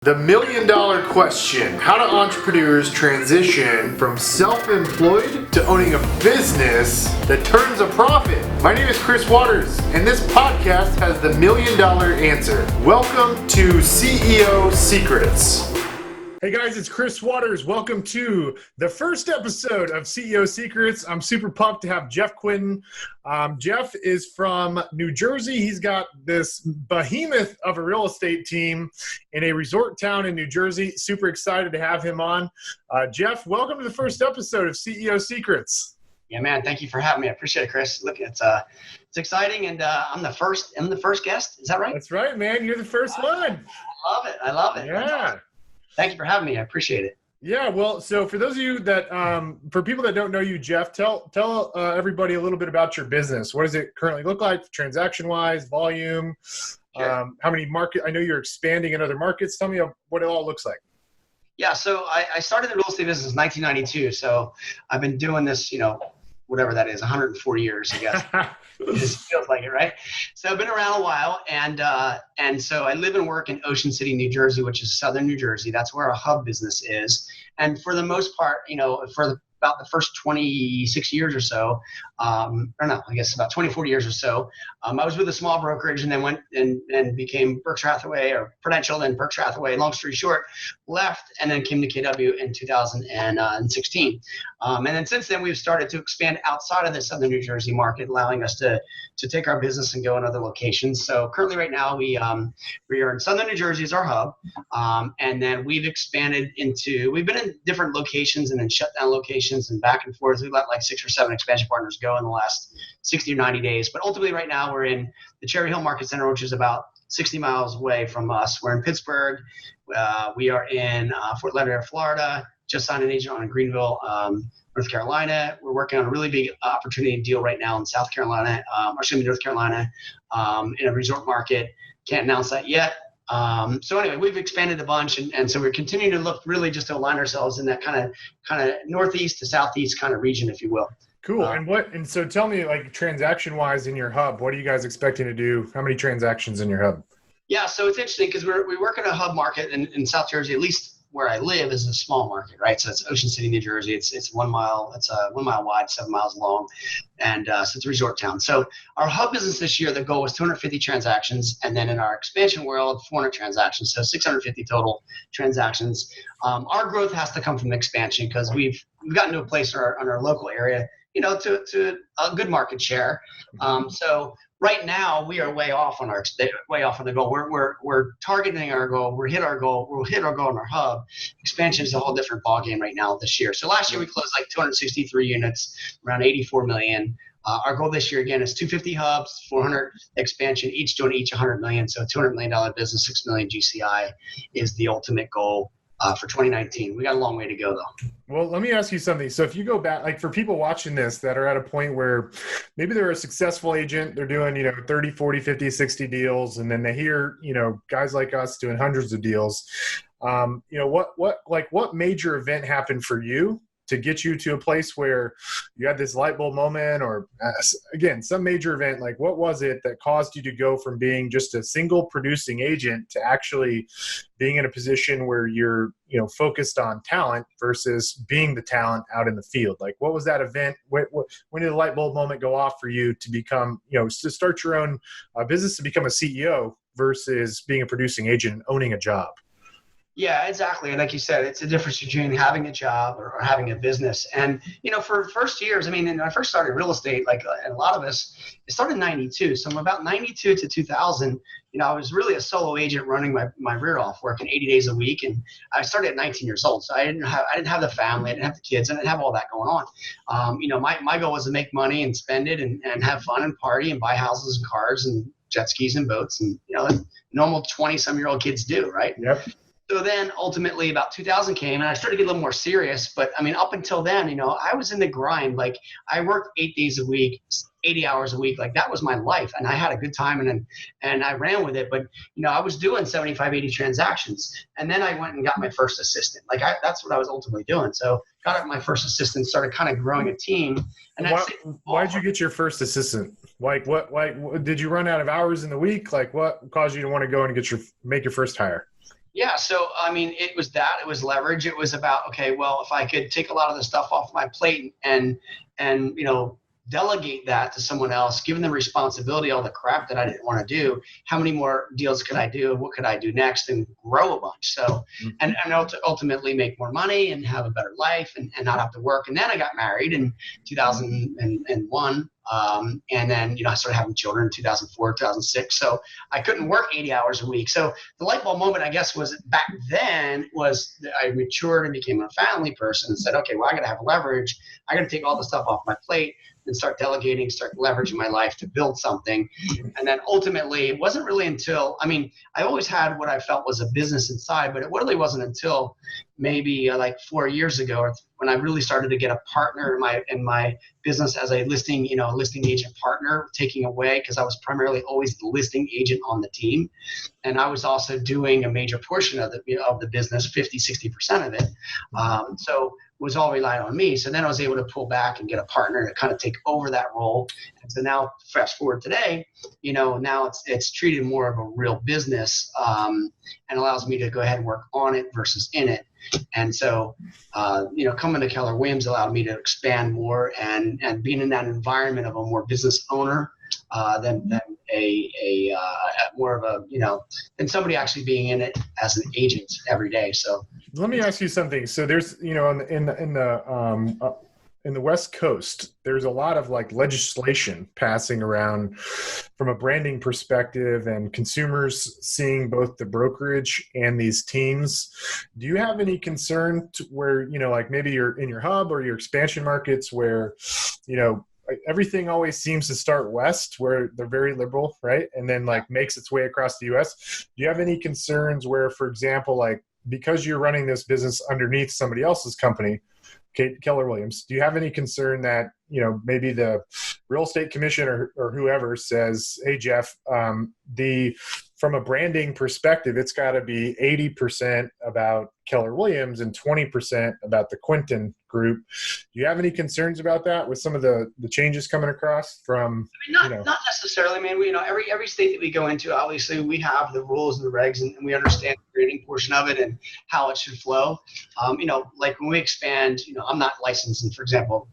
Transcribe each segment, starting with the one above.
The million dollar question: how do entrepreneurs transition from self-employed to owning a business that turns a profit? My name is Chris Waters, and this podcast has the million dollar answer. Welcome to CEO Secrets. Hey guys, it's Chris Waters. Welcome to the first episode of CEO Secrets. I'm super pumped to have Jeff Quintin. Jeff is from New Jersey. He's got this behemoth of a real estate team in a resort town in New Jersey. Super excited to have him on. Jeff, welcome to the first episode of CEO Secrets. Yeah, man. Thank you for having me. I appreciate it, Chris. Look, it's exciting, and I'm the first guest. Is that right? That's right, man. You're the first one. I love it. Yeah. Thank you for having me. I appreciate it. Yeah, well, so for those of you that, for people that don't know you, Jeff, tell everybody a little bit about your business. What does it currently look like, transaction-wise, volume? Sure. How many market? I know you're expanding in other markets. Tell me what it all looks like. Yeah, so I started the real estate business in 1992. So I've been doing this, whatever that is, 104 years, I guess. It just feels like it, right? So I've been around a while, and so I live and work in Ocean City, New Jersey, which is southern New Jersey. That's where our hub business is. And for the most part, about the first 26 years or so, about 24 years or so, I was with a small brokerage and then went and became Berkshire Hathaway or Prudential, then Berkshire Hathaway. Long story short, left and then came to KW in 2016. And then since then, we've started to expand outside of the southern New Jersey market, allowing us to take our business and go in other locations. So currently right now, we are in southern New Jersey as our hub. And then we've expanded we've been in different locations and then shut down locations and back and forth. We've let like 6 or 7 expansion partners go in the last 60 or 90 days. But ultimately right now we're in the Cherry Hill Market Center, which is about 60 miles away from us. We're in Pittsburgh. We are in Fort Lauderdale, Florida. Just signed an agent on in Greenville, North Carolina. We're working on a really big opportunity deal right now in North Carolina, in a resort market. Can't announce that yet. So anyway, we've expanded a bunch, and so we're continuing to look really just to align ourselves in that kind of northeast to southeast kind of region, if you will. Cool. And so tell me, like, transaction wise in your hub, what are you guys expecting to do? How many transactions in your hub? Yeah, so it's interesting because we work in a hub market in South Jersey. At least where I live is a small market, right? So it's Ocean City, New Jersey. It's 1 mile. It's 1 mile wide, 7 miles long, and so it's a resort town. So our hub business this year, the goal was 250 transactions, and then in our expansion world, 400 transactions. So 650 total transactions. Our growth has to come from expansion because we've gotten to a place in our local area, to a good market share. So right now we are way off on the goal. We're targeting our goal. We'll hit our goal in our hub. Expansion is a whole different ballgame right now this year. So last year we closed like 263 units, around 84 million. Our goal this year again is 250 hubs, 400 expansion, each doing 100 million. So $200 million business, 6 million GCI is the ultimate goal for 2019. We got a long way to go though. Well, let me ask you something. So if you go back, like for people watching this that are at a point where maybe they're a successful agent, they're doing, 30, 40, 50, 60 deals, and then they hear, guys like us doing hundreds of deals. What major event happened for you to get you to a place where you had this light bulb moment, or again, some major event? Like, what was it that caused you to go from being just a single producing agent to actually being in a position where you're, focused on talent versus being the talent out in the field? Like, what was that event? When did the light bulb moment go off for you to become, to start your own business, to become a CEO versus being a producing agent and owning a job? Yeah, exactly. And like you said, it's a difference between having a job or having a business. And, for first years, when I first started real estate, like a lot of us, it started in 92. So from about 92 to 2000, I was really a solo agent running my rear off, working 80 days a week. And I started at 19 years old. So I didn't have the family, I didn't have the kids, I didn't have all that going on. My goal was to make money and spend it and have fun and party and buy houses and cars and jet skis and boats and, normal 20-some-year-old kids do, right? Yep. So then ultimately about 2000 came and I started to get a little more serious. But up until then, I was in the grind. Like I worked 8 days a week, 80 hours a week. Like that was my life. And I had a good time and I ran with it. But, I was doing 75, 80 transactions. And then I went and got my first assistant. That's what I was ultimately doing. So got my first assistant, started kind of growing a team. And why did you get your first assistant? Like what did you run out of hours in the week? Like what caused you to want to go and make your first hire? Yeah. So, I mean, it was leverage. It was about, okay, well, if I could take a lot of the stuff off my plate and, delegate that to someone else, give them responsibility, all the crap that I didn't want to do, how many more deals could I do? What could I do next and grow a bunch? So, and ultimately make more money and have a better life and not have to work. And then I got married in 2001. And then, I started having children in 2004, 2006. So I couldn't work 80 hours a week. So the light bulb moment, I guess, was back then was I matured and became a family person and said, okay, well, I got to have leverage. I got to take all the stuff off my plate and start delegating, start leveraging my life to build something. And then ultimately, it wasn't really until, I always had what I felt was a business inside, but it really wasn't until maybe like 4 years ago when I really started to get a partner in my business as a listing agent partner, taking away, because I was primarily always the listing agent on the team. And I was also doing a major portion of the business, 50, 60% of it. So it was all relying on me. So then I was able to pull back and get a partner to kind of take over that role. And so now fast forward today, now it's treated more of a real business, and allows me to go ahead and work on it versus in it. And so, coming to Keller Williams allowed me to expand more and being in that environment of a more business owner than a more of a, than somebody actually being in it as an agent every day. So let me ask you something. So there's, in the West Coast, there's a lot of like legislation passing around from a branding perspective and consumers seeing both the brokerage and these teams. Do you have any concern where, like maybe you're in your hub or your expansion markets where, everything always seems to start west where they're very liberal, right? And then like makes its way across the US. Do you have any concerns where, for example, like because you're running this business underneath somebody else's company, Keller Williams, do you have any concern that, maybe the real estate commission or whoever says, hey, Jeff, from a branding perspective, it's got to be 80% about Keller Williams and 20% about the Quintin Group. Do you have any concerns about that with some of the changes coming across from? Not necessarily, man. Every state that we go into, obviously, we have the rules and the regs, and we understand the grading portion of it and how it should flow. Like when we expand, I'm not licensed in, for example,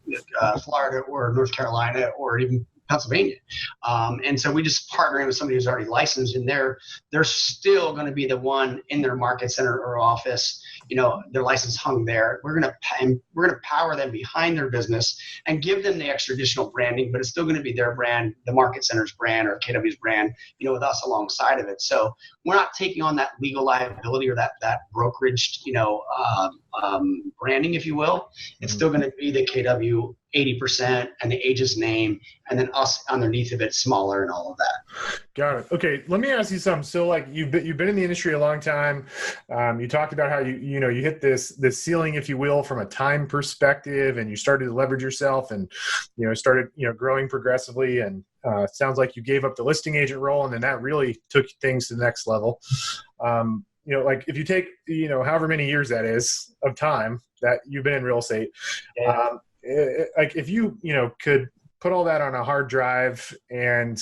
Florida or North Carolina or even Pennsylvania. And so we just partnering with somebody who's already licensed, and they're still going to be the one in their market center or office, their license hung there. We're going to power them behind their business and give them the extra additional branding, but it's still going to be their brand, the market center's brand or KW's brand, with us alongside of it. So we're not taking on that legal liability or that brokerage, branding, if you will. It's still going to be the KW 80% and the agent's name, and then us underneath of it smaller and all of that. Got it. Okay, let me ask you something. So like you've been in the industry a long time. You talked about how you hit this ceiling, if you will, from a time perspective, and you started to leverage yourself and started growing progressively, and it sounds like you gave up the listing agent role, and then that really took things to the next level. Like if you take however many years that is of time that you've been in real estate, like if you could put all that on a hard drive and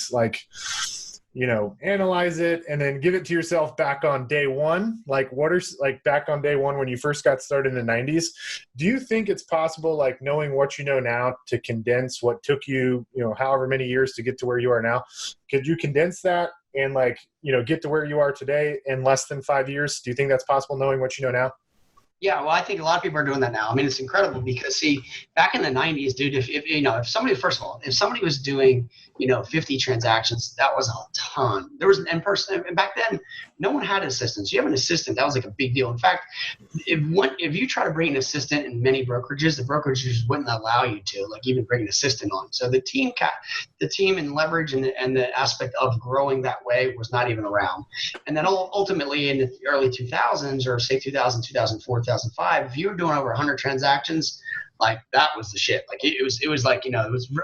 analyze it and then give it to yourself back on day one, back on day one when you first got started in the 90s, do you think it's possible, like knowing what you know now, to condense what took you, however many years to get to where you are now? Could you condense that and get to where you are today in less than 5 years? Do you think that's possible, knowing what you know now? Yeah, well, I think a lot of people are doing that now. It's incredible because, see, back in the 90s, dude, if somebody, first of all, if somebody was doing, 50 transactions, that was a ton. There was an in-person, and back then, no one had assistants. You have an assistant, that was like a big deal. In fact, if you try to bring an assistant in many brokerages, the brokerages wouldn't allow you to, even bring an assistant on. So the team and leverage and the aspect of growing that way was not even around. And then ultimately in the early 2000s, or say 2000, 2004, 2005, if you were doing over 100 transactions, that was the shit. It was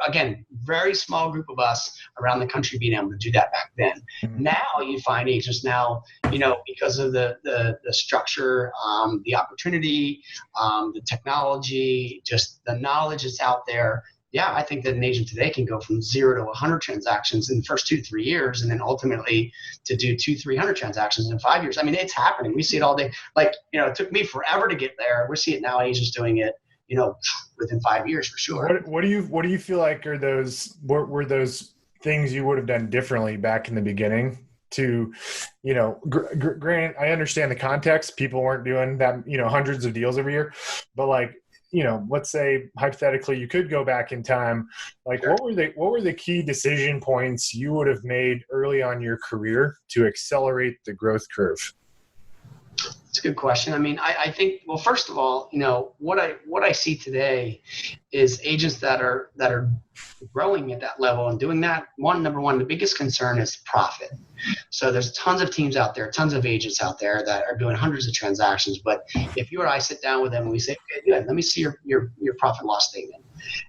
again, very small group of us around the country being able to do that back then. Mm-hmm. Now you find agents now, because of the structure, the opportunity, the technology, just the knowledge that's out there, yeah, I think that an agent today can go from 0 to 100 transactions in the first 2 to 3 years, and then ultimately to do 200-300 transactions in 5 years. I mean, it's happening. We see it all day. Like, it took me forever to get there. We see it now. Agents doing it, within 5 years for sure. What do you feel like were those things you would have done differently back in the beginning? To, granted, I understand the context. People weren't doing that, hundreds of deals every year, but like, let's say hypothetically you could go back in time. Like, Sure. what were the key decision points you would have made early on in your career to accelerate the growth curve? It's a good question. I mean, I think, well, first of all, what I see today is agents that are growing at that level and doing that. Number one, the biggest concern is profit. So there's tons of teams out there, tons of agents out there that are doing hundreds of transactions. But if you or I sit down with them and we say, okay, good, let me see your profit loss statement.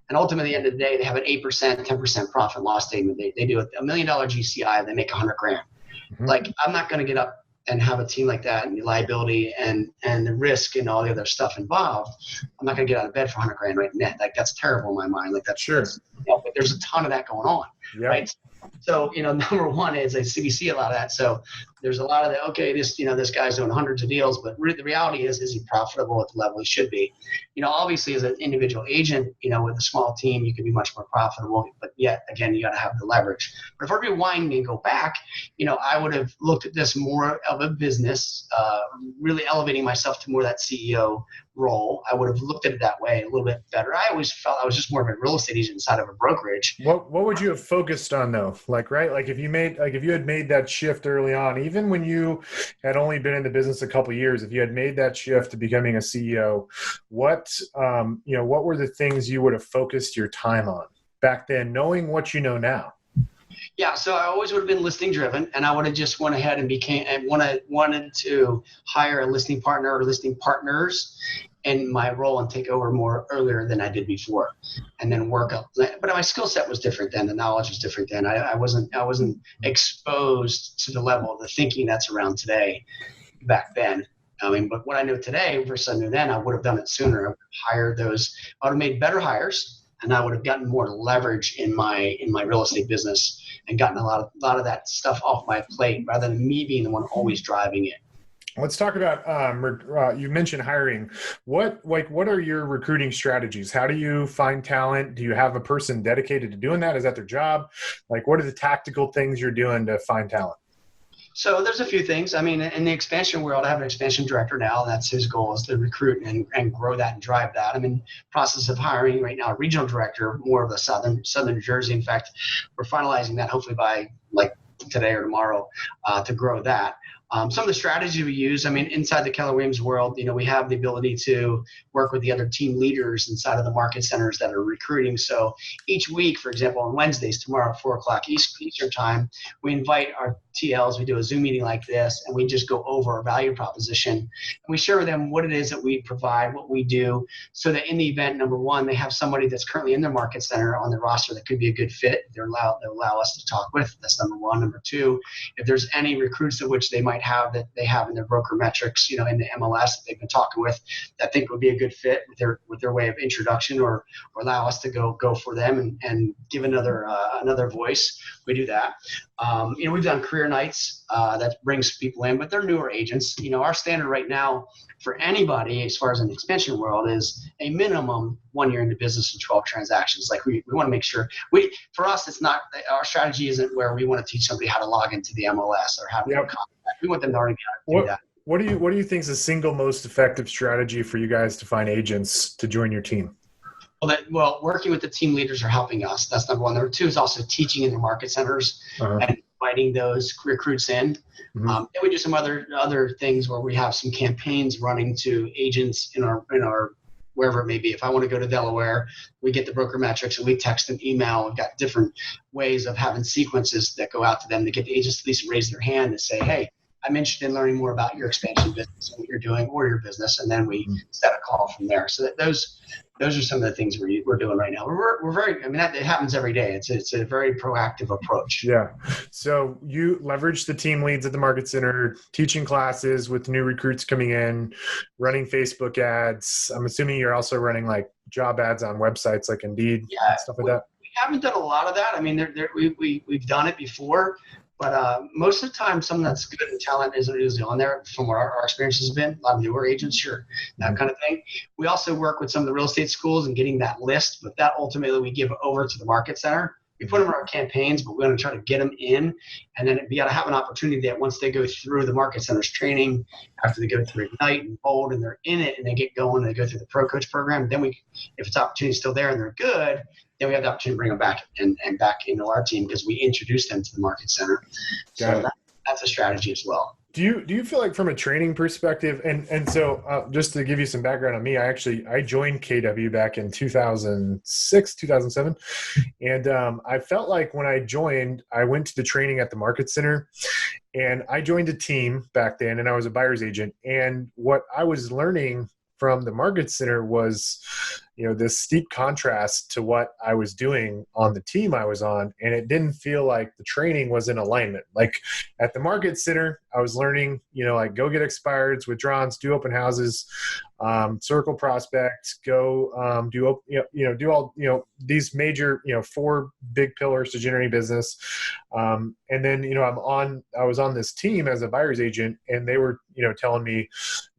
And ultimately, at the end of the day, they have an 8%, 10% profit loss statement. They do $1 million GCI, they make $100,000. Mm-hmm. Like, I'm not going to get up and have a team like that and the liability and the risk and all the other stuff involved. I'm not going to get out of bed for $100,000 right net. Like, that's terrible in my mind. Like, that's sure. But there's a ton of that going on, right? So, number one is we see a lot of that. So there's a lot of that. Okay, this guy's doing hundreds of deals, but the reality is he profitable at the level he should be? Obviously as an individual agent, with a small team, you can be much more profitable, but yet again, you got to have the leverage. But if I rewind and go back, I would have looked at this more of a business, really elevating myself to more that CEO role. I would have looked at it that way a little bit better. I always felt I was just more of a real estate agent inside of a brokerage. What would you have focused on though? Like, right? Like if you had made that shift early on, even when you had only been in the business a couple of years, if you had made that shift to becoming a CEO, what were the things you would have focused your time on back then, knowing what you know now? Yeah, so I always would have been listing driven, and I would have just went ahead and wanted to hire a listing partner or listing partners in my role and take over more earlier than I did before, and then work up. But my skill set was different then. The knowledge was different then. I wasn't exposed to the level of the thinking that's around today back then. I mean, but what I know today versus I knew then, I would have done it sooner. I would have hired those. I would have made better hires. And I would have gotten more leverage in my real estate business and gotten a lot of that stuff off my plate rather than me being the one always driving it. Let's talk about, you mentioned hiring. What are your recruiting strategies? How do you find talent? Do you have a person dedicated to doing that? Is that their job? Like, what are the tactical things you're doing to find talent? So there's a few things. I mean, in the expansion world, I have an expansion director now. That's his goal, is to recruit and grow that and drive that. I'm in process of hiring right now a regional director, more of the southern New Jersey. In fact, we're finalizing that hopefully by like today or tomorrow to grow that. Some of the strategies we use, I mean, inside the Keller Williams world, we have the ability to work with the other team leaders inside of the market centers that are recruiting. So each week, for example, on Wednesdays, tomorrow at 4 o'clock Eastern time, we invite our TLs, we do a Zoom meeting like this, and we just go over our value proposition. And we share with them what it is that we provide, what we do, so that in the event, number one, they have somebody that's currently in their market center on the roster that could be a good fit. They'll allow us to talk with. That's number one. Number two, if there's any recruits of which they might have that they have in their broker metrics, in the MLS that they've been talking with, that think would be a good fit with their way of introduction, or allow us to go for them and give another voice. We do that. We've done career nights that brings people in, but they're newer agents. Our standard right now for anybody, as far as in the expansion world, is a minimum 1 year in the business and 12 transactions. Like we want to make sure for us, it's not, our strategy isn't where we want to teach somebody how to log into the MLS or how to do contact. We want them to already be able to do that. What do you think is the single most effective strategy for you guys to find agents to join your team? Well, working with the team leaders are helping us. That's number one. Number two is also teaching in the market centers and inviting those recruits in. Mm-hmm. Then we do some other things where we have some campaigns running to agents in our wherever it may be. If I want to go to Delaware, we get the broker metrics and we text them, email. We've got different ways of having sequences that go out to them to get the agents to at least raise their hand and say, hey, I'm interested in learning more about your expansion business and what you're doing or your business. And then we set a call from there. So those are some of the things we're doing right now. We're very, I mean, it happens every day. It's a very proactive approach. Yeah. So you leverage the team leads at the Market Center, teaching classes with new recruits coming in, running Facebook ads. I'm assuming you're also running like job ads on websites like Indeed and stuff like that. We haven't done a lot of that. I mean, we've done it before, but most of the time, someone that's good in talent isn't usually on there from what our experience has been. A lot of newer agents, sure, that kind of thing. We also work with some of the real estate schools and getting that list, but that ultimately we give over to the Market Center. We put them in our campaigns, but we're going to try to get them in, and then we got to have an opportunity that once they go through the Market Center's training, after they go through Ignite and Bold, and they're in it, and they get going, and they go through the Pro Coach program, then if it's opportunity still there and they're good, then we have the opportunity to bring them back and back into our team because we introduced them to the Market Center. So that's a strategy as well. Do you feel like from a training perspective, and so just to give you some background on me, I joined KW back in 2006, 2007. And I felt like when I joined, I went to the training at the Market Center and I joined a team back then and I was a buyer's agent. And what I was learning from the Market Center was, this steep contrast to what I was doing on the team I was on. And it didn't feel like the training was in alignment. Like at the Market Center, I was learning, like go get expireds, withdrawals, do open houses, circle prospects, go do all, these major, 4 big pillars to generating business. And then, I was on this team as a buyer's agent and they were, telling me,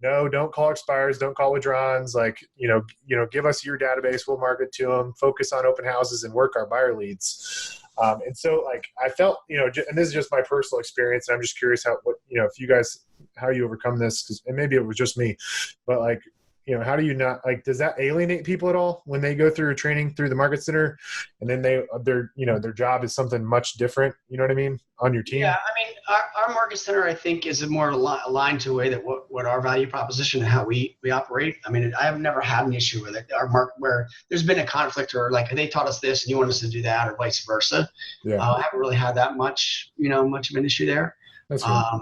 no, don't call expires, don't call withdrawals, like, give us your database, we'll market to them, focus on open houses and work our buyer leads. And so like, I felt, and this is just my personal experience. And I'm just curious if you guys, how you overcome this, and maybe it was just me, but like, how do you not, like, does that alienate people at all when they go through a training through the Market Center and then their job is something much different, you know what I mean, on your team? Yeah, I mean, our Market Center, I think, is more aligned to a way that what our value proposition and how we operate. I mean, I have never had an issue with it. Our market where there's been a conflict or like they taught us this and you want us to do that or vice versa. Yeah. I haven't really had that much of an issue there. That's right.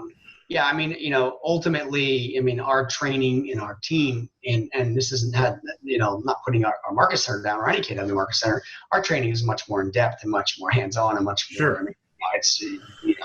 Yeah, I mean, ultimately, I mean, our training in our team, and this isn't not putting our Market Center down or any kid on the Market Center, our training is much more in depth and much more hands-on and much more. Sure. I mean, it's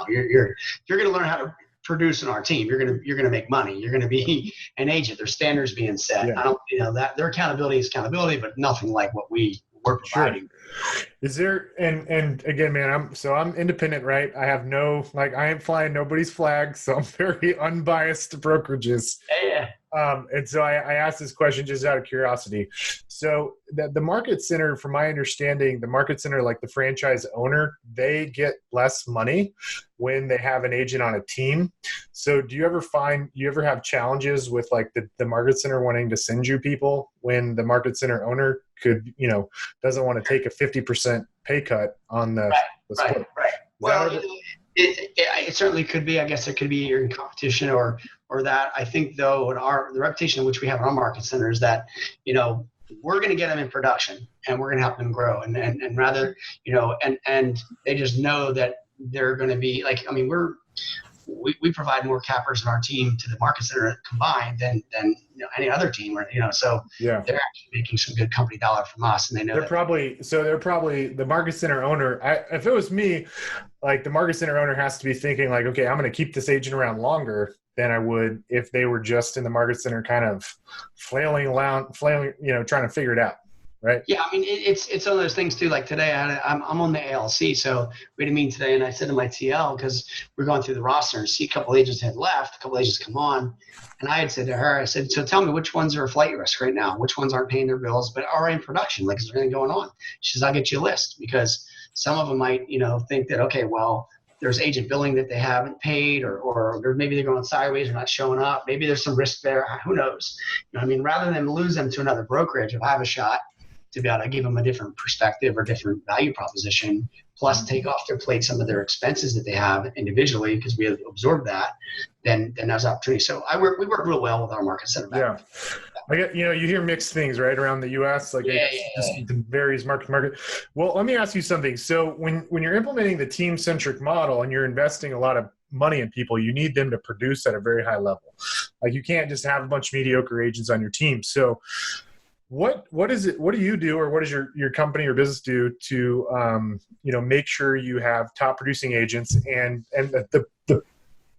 you're going to learn how to produce in our team. You're going to make money. You're going to be an agent. There's standards being set. Yeah. I don't, that their accountability is accountability, but nothing like what we're providing. Sure. Is there, and again, man, I'm independent, right? I have I ain't flying nobody's flag, so I'm very unbiased to brokerages. Yeah. And so I asked this question just out of curiosity. So the Market Center, from my understanding, the Market Center, like the franchise owner, they get less money when they have an agent on a team. So do you ever have challenges with like the Market Center wanting to send you people when the Market Center owner could, doesn't want to take a 50% pay cut on the split? Right. Well, it certainly could be. I guess it could be you're in competition or that. I think though, the reputation which we have in our Market Center is that, we're going to get them in production and we're going to help them grow and rather, and they just know that they're going to be like, I mean, we provide more cappers in our team to the Market Center combined than any other team, or so yeah. They're actually making some good company dollar from us, and they know they're probably the Market Center owner. If it was me, like the Market Center owner has to be thinking like, okay, I'm going to keep this agent around longer than I would if they were just in the Market Center, kind of flailing, trying to figure it out. Right. Yeah, I mean, it's one of those things too. Like today, I'm on the ALC, so we had a meeting today, and I said to my TL, because we're going through the roster and see a couple agents had left, a couple agents come on, and I had said to her, I said, so tell me which ones are a flight risk right now, which ones aren't paying their bills, but are in production. Like, is there anything going on? She says, I'll get you a list, because some of them might, think that okay, well, there's agent billing that they haven't paid, or maybe they're going sideways or not showing up. Maybe there's some risk there. Who knows? I mean, rather than lose them to another brokerage, if I have a shot to be able to give them a different perspective or different value proposition, plus take off their plate some of their expenses that they have individually, because we have absorbed that, then there's opportunity. So we work real well with our Market Center. Yeah. I get, you hear mixed things right around the U.S. Like the various market. Well, let me ask you something. So when you're implementing the team-centric model and you're investing a lot of money in people, you need them to produce at a very high level. Like you can't just have a bunch of mediocre agents on your team. So what do you do, or what does your company or business do to make sure you have top producing agents? And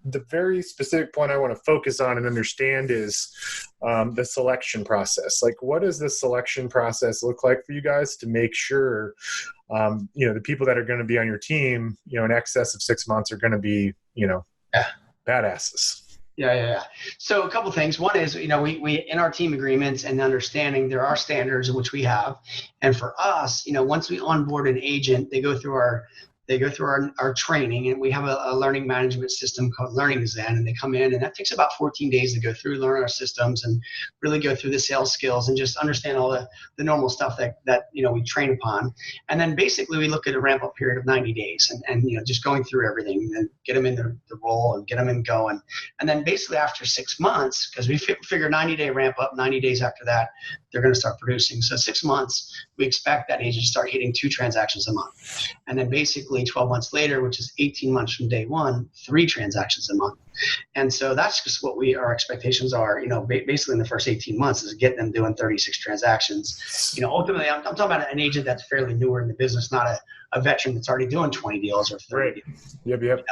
the very specific point I want to focus on and understand is the selection process. Like, what does the selection process look like for you guys to make sure, the people that are going to be on your team, in excess of 6 months are going to be, badasses? Yeah. So a couple things. One is, we in our team agreements and understanding there are standards which we have. And for us, once we onboard an agent, they go through our training, and we have a learning management system called Learning Zen, and they come in, and that takes about 14 days to go through, learn our systems, and really go through the sales skills and just understand all the normal stuff that we train upon. And then basically we look at a ramp up period of 90 days and just going through everything and get them in the role and get them in going. And then basically after 6 months, because we figure 90-day ramp up, 90 days after that, they're going to start producing. So 6 months, we expect that agent to start hitting 2 transactions a month. And then basically 12 months later, which is 18 months from day one, 3 transactions a month. And so that's just what our expectations are, basically in the first 18 months is get them doing 36 transactions. Ultimately, I'm talking about an agent that's fairly newer in the business, not a veteran that's already doing 20 deals or 30 deals. Yep.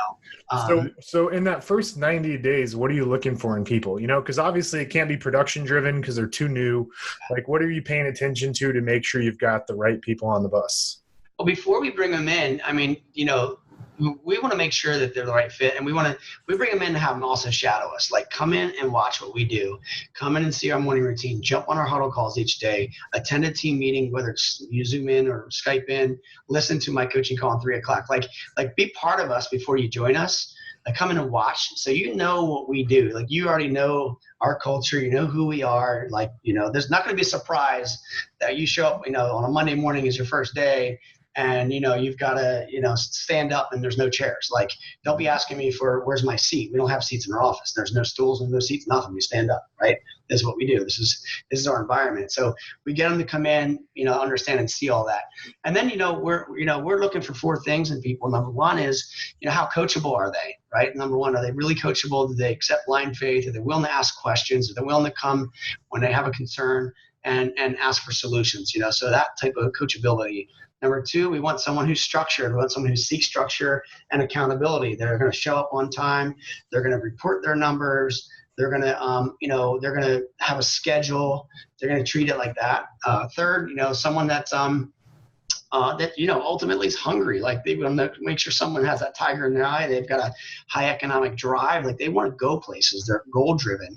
So in that first 90 days, what are you looking for in people? Because obviously it can't be production driven because they're too new. Like, what are you paying attention to make sure you've got the right people on the bus? Well, before we bring them in, we want to make sure that they're the right fit, and we bring them in to have them also shadow us. Like, come in and watch what we do. Come in and see our morning routine. Jump on our huddle calls each day. Attend a team meeting, whether it's you Zoom in or Skype in. Listen to my coaching call at 3:00. Like be part of us before you join us. Like, come in and watch, so you know what we do. Like, you already know our culture. You know who we are. Like, there's not going to be a surprise that you show up, on a Monday morning is your first day. And, you've got to, stand up and there's no chairs. Like, don't be asking me for, where's my seat? We don't have seats in our office. There's no stools and no seats, nothing. We stand up, right? This is what we do. This is our environment. So we get them to come in, understand and see all that. And then, we're looking for 4 things in people. Number one is, how coachable are they, right? Number one, are they really coachable? Do they accept blind faith? Are they willing to ask questions? Are they willing to come when they have a concern and ask for solutions? So that type of coachability. Number 2, we want someone who's structured. We want someone who seeks structure and accountability. They're going to show up on time. They're going to report their numbers. They're going to, they're going to have a schedule. They're going to treat it like that. Third, someone that's that ultimately is hungry. Like, they want to make sure someone has that tiger in their eye. They've got a high economic drive. Like, they want to go places. They're goal driven.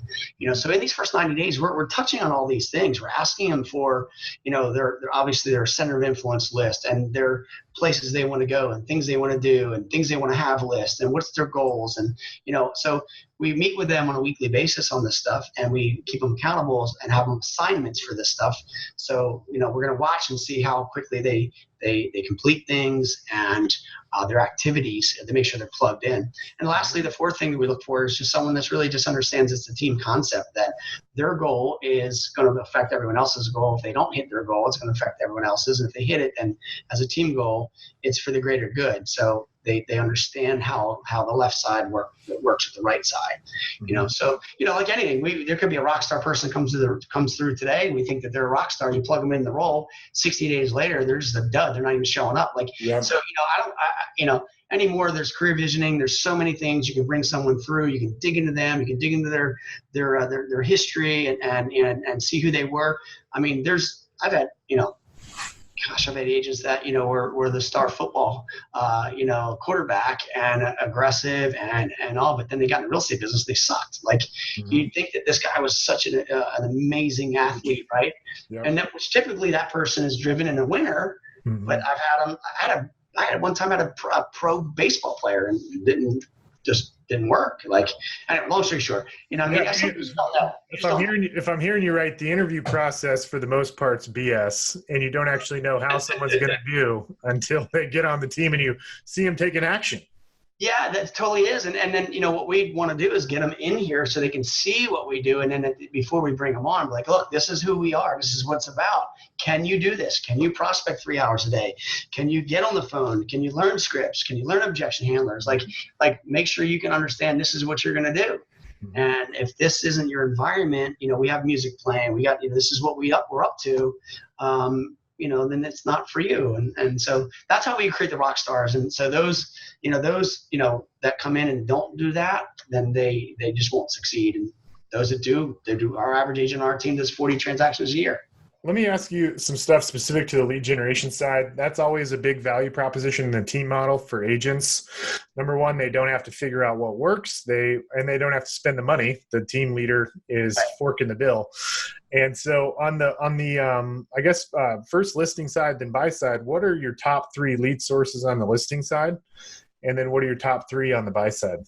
So in these first 90 days, we're touching on all these things. We're asking them for, they're obviously their center of influence list and their places they want to go and things they want to do and things they want to have list and what's their goals. And, so we meet with them on a weekly basis on this stuff, and we keep them accountable and have them assignments for this stuff. So, we're going to watch and see how quickly they complete things and their activities to make sure they're plugged in. And lastly, the 4th thing that we look for is just someone that's really just understands it's a team concept, that their goal is going to affect everyone else's goal. If they don't hit their goal, it's going to affect everyone else's. And if they hit it, then as a team goal, it's for the greater good. So they understand how the left side works with the right side. So like anything, there could be a rock star person comes through today, and we think that they're a rock star. You plug them in the role. 60 days later, they're just a dud. They're not even showing up. So anymore. There's career visioning. There's so many things you can bring someone through. You can dig into them. You can dig into their history and see who they were. I mean, I've had agents that, were the star football, quarterback and aggressive and all, but then they got in the real estate business, they sucked. Like, you'd think that this guy was such an amazing athlete, right? Yep. And which typically that person is driven and a winner, but I had one time had a pro baseball player and didn't work. Like, and long story short, if I'm hearing you right, the interview process for the most part's BS, and you don't actually know how someone's going to do until they get on the team and you see them taking action. Yeah, that totally is. And then, what we want to do is get them in here so they can see what we do. And then before we bring them on, we're like, look, this is who we are. This is what it's about. Can you do this? Can you prospect 3 hours a day? Can you get on the phone? Can you learn scripts? Can you learn objection handlers? Like make sure you can understand this is what you're going to do. And if this isn't your environment, we have music playing, we got, this is what we're up to. Then it's not for you. And so that's how we create the rock stars. And so those that come in and don't do that, then they just won't succeed. And those that do, our average agent on our team does 40 transactions a year. Let me ask you some stuff specific to the lead generation side. That's always a big value proposition in the team model for agents. Number one, they don't have to figure out what works. They don't have to spend the money. The team leader is forking the bill. And so on the first listing side, then buy side, what are your top 3 lead sources on the listing side? And then what are your top 3 on the buy side?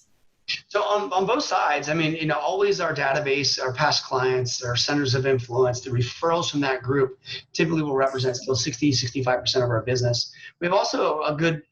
So on both sides, always our database, our past clients, our centers of influence, the referrals from that group typically will represent still 65% of our business. We have also a good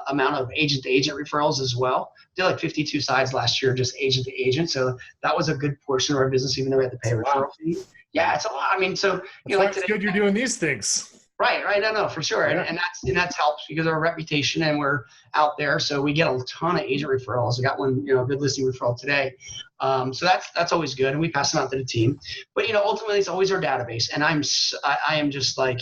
amount of agent-to-agent referrals as well. We did like 52 sides last year, just agent-to-agent. So that was a good portion of our business, even though we had to pay a referral fee. Yeah, it's a lot. It's good you're doing these things. Right. I know for sure. Yeah. And that's helps because of our reputation and we're out there. So we get a ton of agent referrals. I got one, a good listing referral today. So that's always good. And we pass them out to the team, but ultimately it's always our database. And I am just like,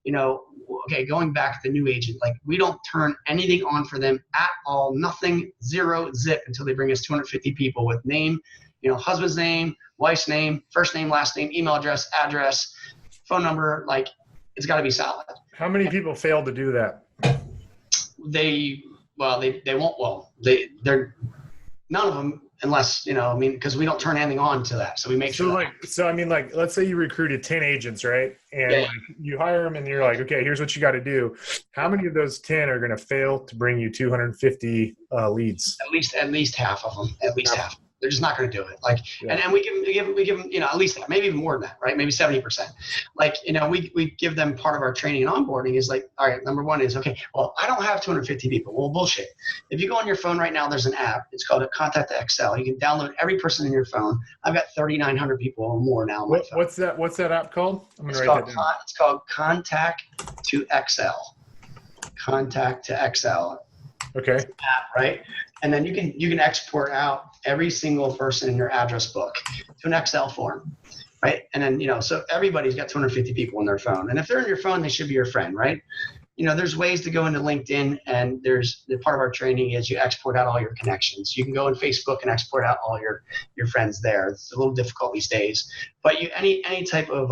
okay, going back to the new agent, like we don't turn anything on for them at all. Nothing, 0, zip until they bring us 250 people with name, husband's name, wife's name, first name, last name, email address, phone number, like, it's got to be solid. How many people fail to do that? They won't. Well, they're none of them unless, because we don't turn anything on to that. So we make sure. Let's say you recruited 10 agents, right? And you hire them and you're like, okay, here's what you got to do. How many of those 10 are going to fail to bring you 250 leads? At least half of them, half. They're just not going to do it. And we give them, at least that, maybe even more than that, right? Maybe 70%. We give them part of our training and onboarding is like, all right, number one is, okay, well, I don't have 250 people. Well, bullshit. If you go on your phone right now, there's an app. It's called a Contact to Excel. You can download every person in your phone. I've got 3,900 people or more now on my phone. What's that app called? It's called Contact to Excel. Contact to Excel. Okay. App, right? And then you can export out every single person in your address book to an Excel form, right? And then, so everybody's got 250 people on their phone. And if they're in your phone, they should be your friend, right? There's ways to go into LinkedIn, and there's the part of our training is you export out all your connections. You can go in Facebook and export out all your friends there. It's a little difficult these days, but any type of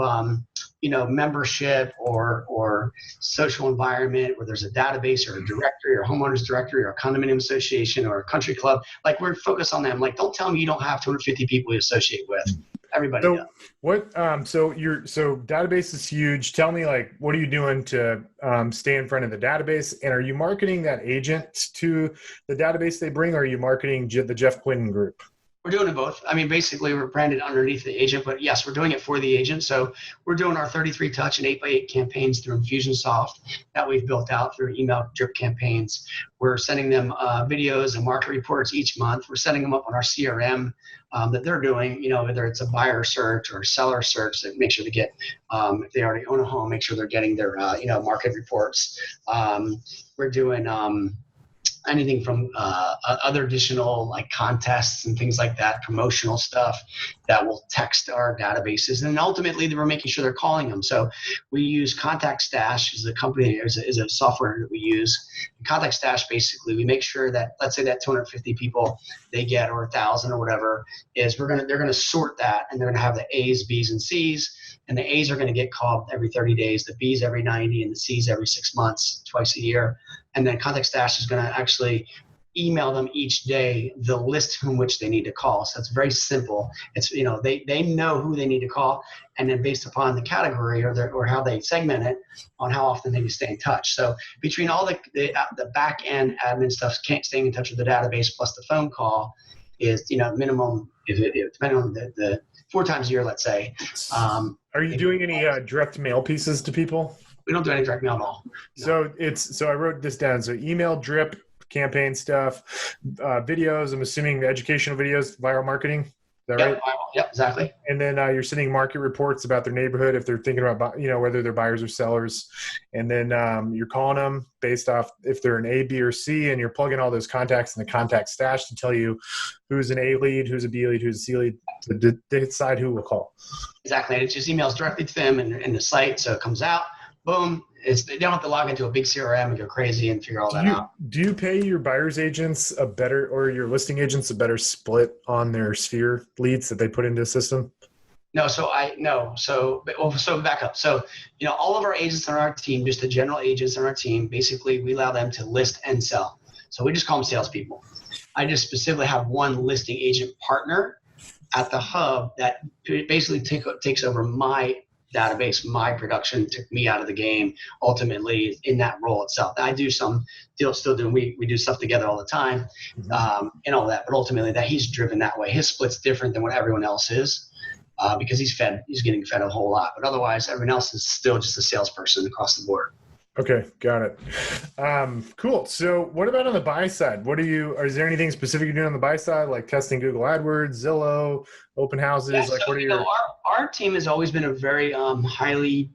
membership or social environment where there's a database or a directory or a homeowners directory or a condominium association or a country club, like we're focused on them. Like, don't tell me you don't have 250 people you associate with. Everybody does. So database is huge. Tell me, what are you doing to stay in front of the database? And are you marketing that agent to the database they bring, or are you marketing the Jeff Quintin Group? We're doing it both. Basically we're branded underneath the agent, but yes, we're doing it for the agent. So we're doing our 33 touch and 8x8 campaigns through Infusionsoft that we've built out through email drip campaigns. We're sending them videos and market reports each month. We're setting them up on our CRM that they're doing, whether it's a buyer search or seller search, that make sure to get, if they already own a home, make sure they're getting their, market reports. We're doing, anything from other additional contests and things like that, promotional stuff that will text our databases. And ultimately, we're making sure they're calling them. So we use Contact Stash as a company, is a software that we use. And Contact Stash, basically, we make sure that, let's say that 250 people they get, or 1,000 or whatever, is they're going to sort that, and they're going to have the A's, B's, and C's. And the A's are going to get called every 30 days, the B's every 90, and the C's every 6 months, twice a year. And then Contact Stash is going to actually email them each day the list from which they need to call. So it's very simple. It's, they know who they need to call, and then based upon the category or how they segment it on how often they need to stay in touch. So between all the back end admin stuff, staying in touch with the database plus the phone call is, minimum, depending on the 4 times a year, let's say. Are you doing any direct mail pieces to people? We don't do any direct mail at all. No. So I wrote this down. So email drip, campaign stuff, videos. I'm assuming the educational videos, viral marketing. Is that Yep, right? yep, exactly. And then you're sending market reports about their neighborhood if they're thinking about, whether they're buyers or sellers. And then you're calling them based off if they're an A, B, or C, and you're plugging all those contacts in the contact stash to tell you who's an A lead, who's a B lead, who's a C lead, to decide who will call. Exactly. And it just emails directly to them in the site. So it comes out, boom. They don't have to log into a big CRM and go crazy and figure all that out. Do you pay your buyer's agents or your listing agents a better split on their sphere leads that they put into the system? No. So back up. So, all of our agents on our team, just the general agents on our team, basically we allow them to list and sell. So we just call them salespeople. I just specifically have one listing agent partner at the hub that basically takes over my database, my production, took me out of the game ultimately in that role itself. I do some deals still doing, we do stuff together all the time, and all that, but ultimately that he's driven that way. His split's different than what everyone else is because he's getting fed a whole lot, but otherwise everyone else is still just a salesperson across the board. Okay, got it. Cool. So what about on the buy side? Is there anything specific you're doing on the buy side, like testing Google AdWords, Zillow, open houses? Yeah, what are your... Our team has always been a very highly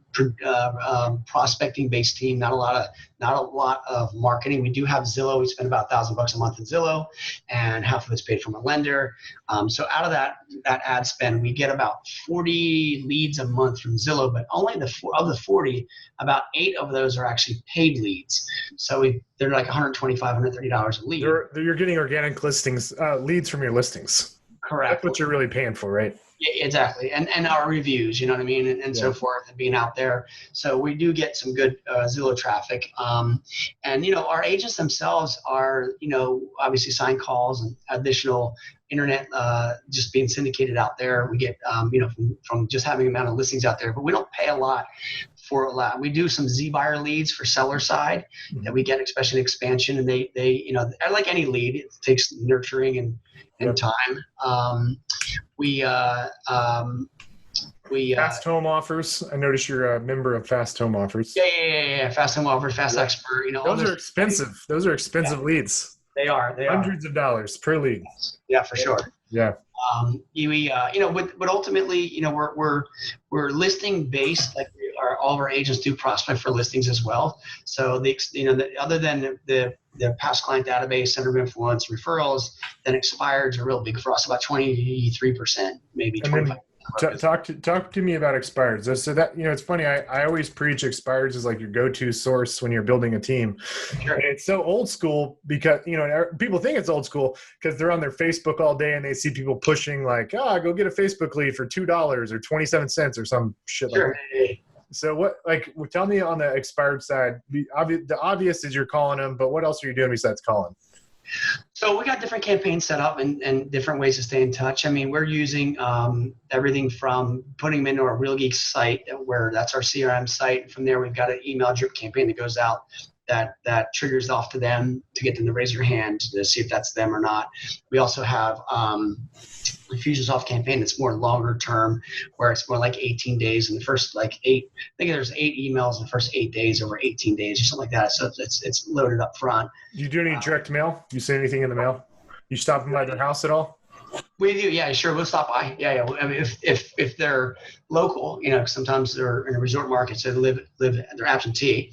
prospecting based team. Not a lot of marketing. We do have Zillow. We spend about $1,000 a month in Zillow, and half of it's paid from a lender. So out of that ad spend, we get about 40 leads a month from Zillow, but only of the 40, about 8 of those are actually paid leads. So they're like $125, $130 a lead. You're getting organic listings, leads from your listings. Correct. That's what you're really paying for, right? Yeah, exactly. And our reviews, you know what I mean? And so forth, and being out there. So we do get some good Zillow traffic. And, our agents themselves are, obviously sign calls and additional internet just being syndicated out there. We get, from just having amount of listings out there, but we don't pay a lot for a lot. We do some Z-buyer leads for seller side that we get, especially in expansion. And they like any lead, it takes nurturing and time. We Fast Home Offers. I noticed you're a member of Fast Home Offers. Yeah. Fast Home Offers, Fast Expert. Those are expensive. Those are expensive leads. They are. Hundreds of dollars per lead. Yeah, for sure. Yeah. But ultimately, we're listing based, like all of our agents do prospect for listings as well. So other than the past client database, center of influence, referrals, then expireds are real big for us, about 23%, maybe 25%. Talk to me about expireds. So that, it's funny. I always preach expireds as like your go-to source when you're building a team. Sure. And it's so old school because, people think it's old school because they're on their Facebook all day and they see people pushing like, go get a Facebook lead for $2 or 27 cents or some shit like that. So tell me on the expired side, the obvious is you're calling them, but what else are you doing besides calling? So we got different campaigns set up and different ways to stay in touch. I mean, we're using everything from putting them into our Real Geeks site, where that's our CRM site. From there, we've got an email drip campaign that goes out that triggers off to them to get them to raise their hand to see if that's them or not. We also have Infusionsoft campaign that's more longer term, where it's more like 18 days in the first I think there's 8 emails in the first 8 days over 18 days or something like that. So it's loaded up front. Do you do any direct mail? Do you send anything in the mail? You stop them by their house at all? We do, yeah, sure. We'll stop by. Yeah. I mean, if they're local, sometimes they're in a resort market, so they they're absentee.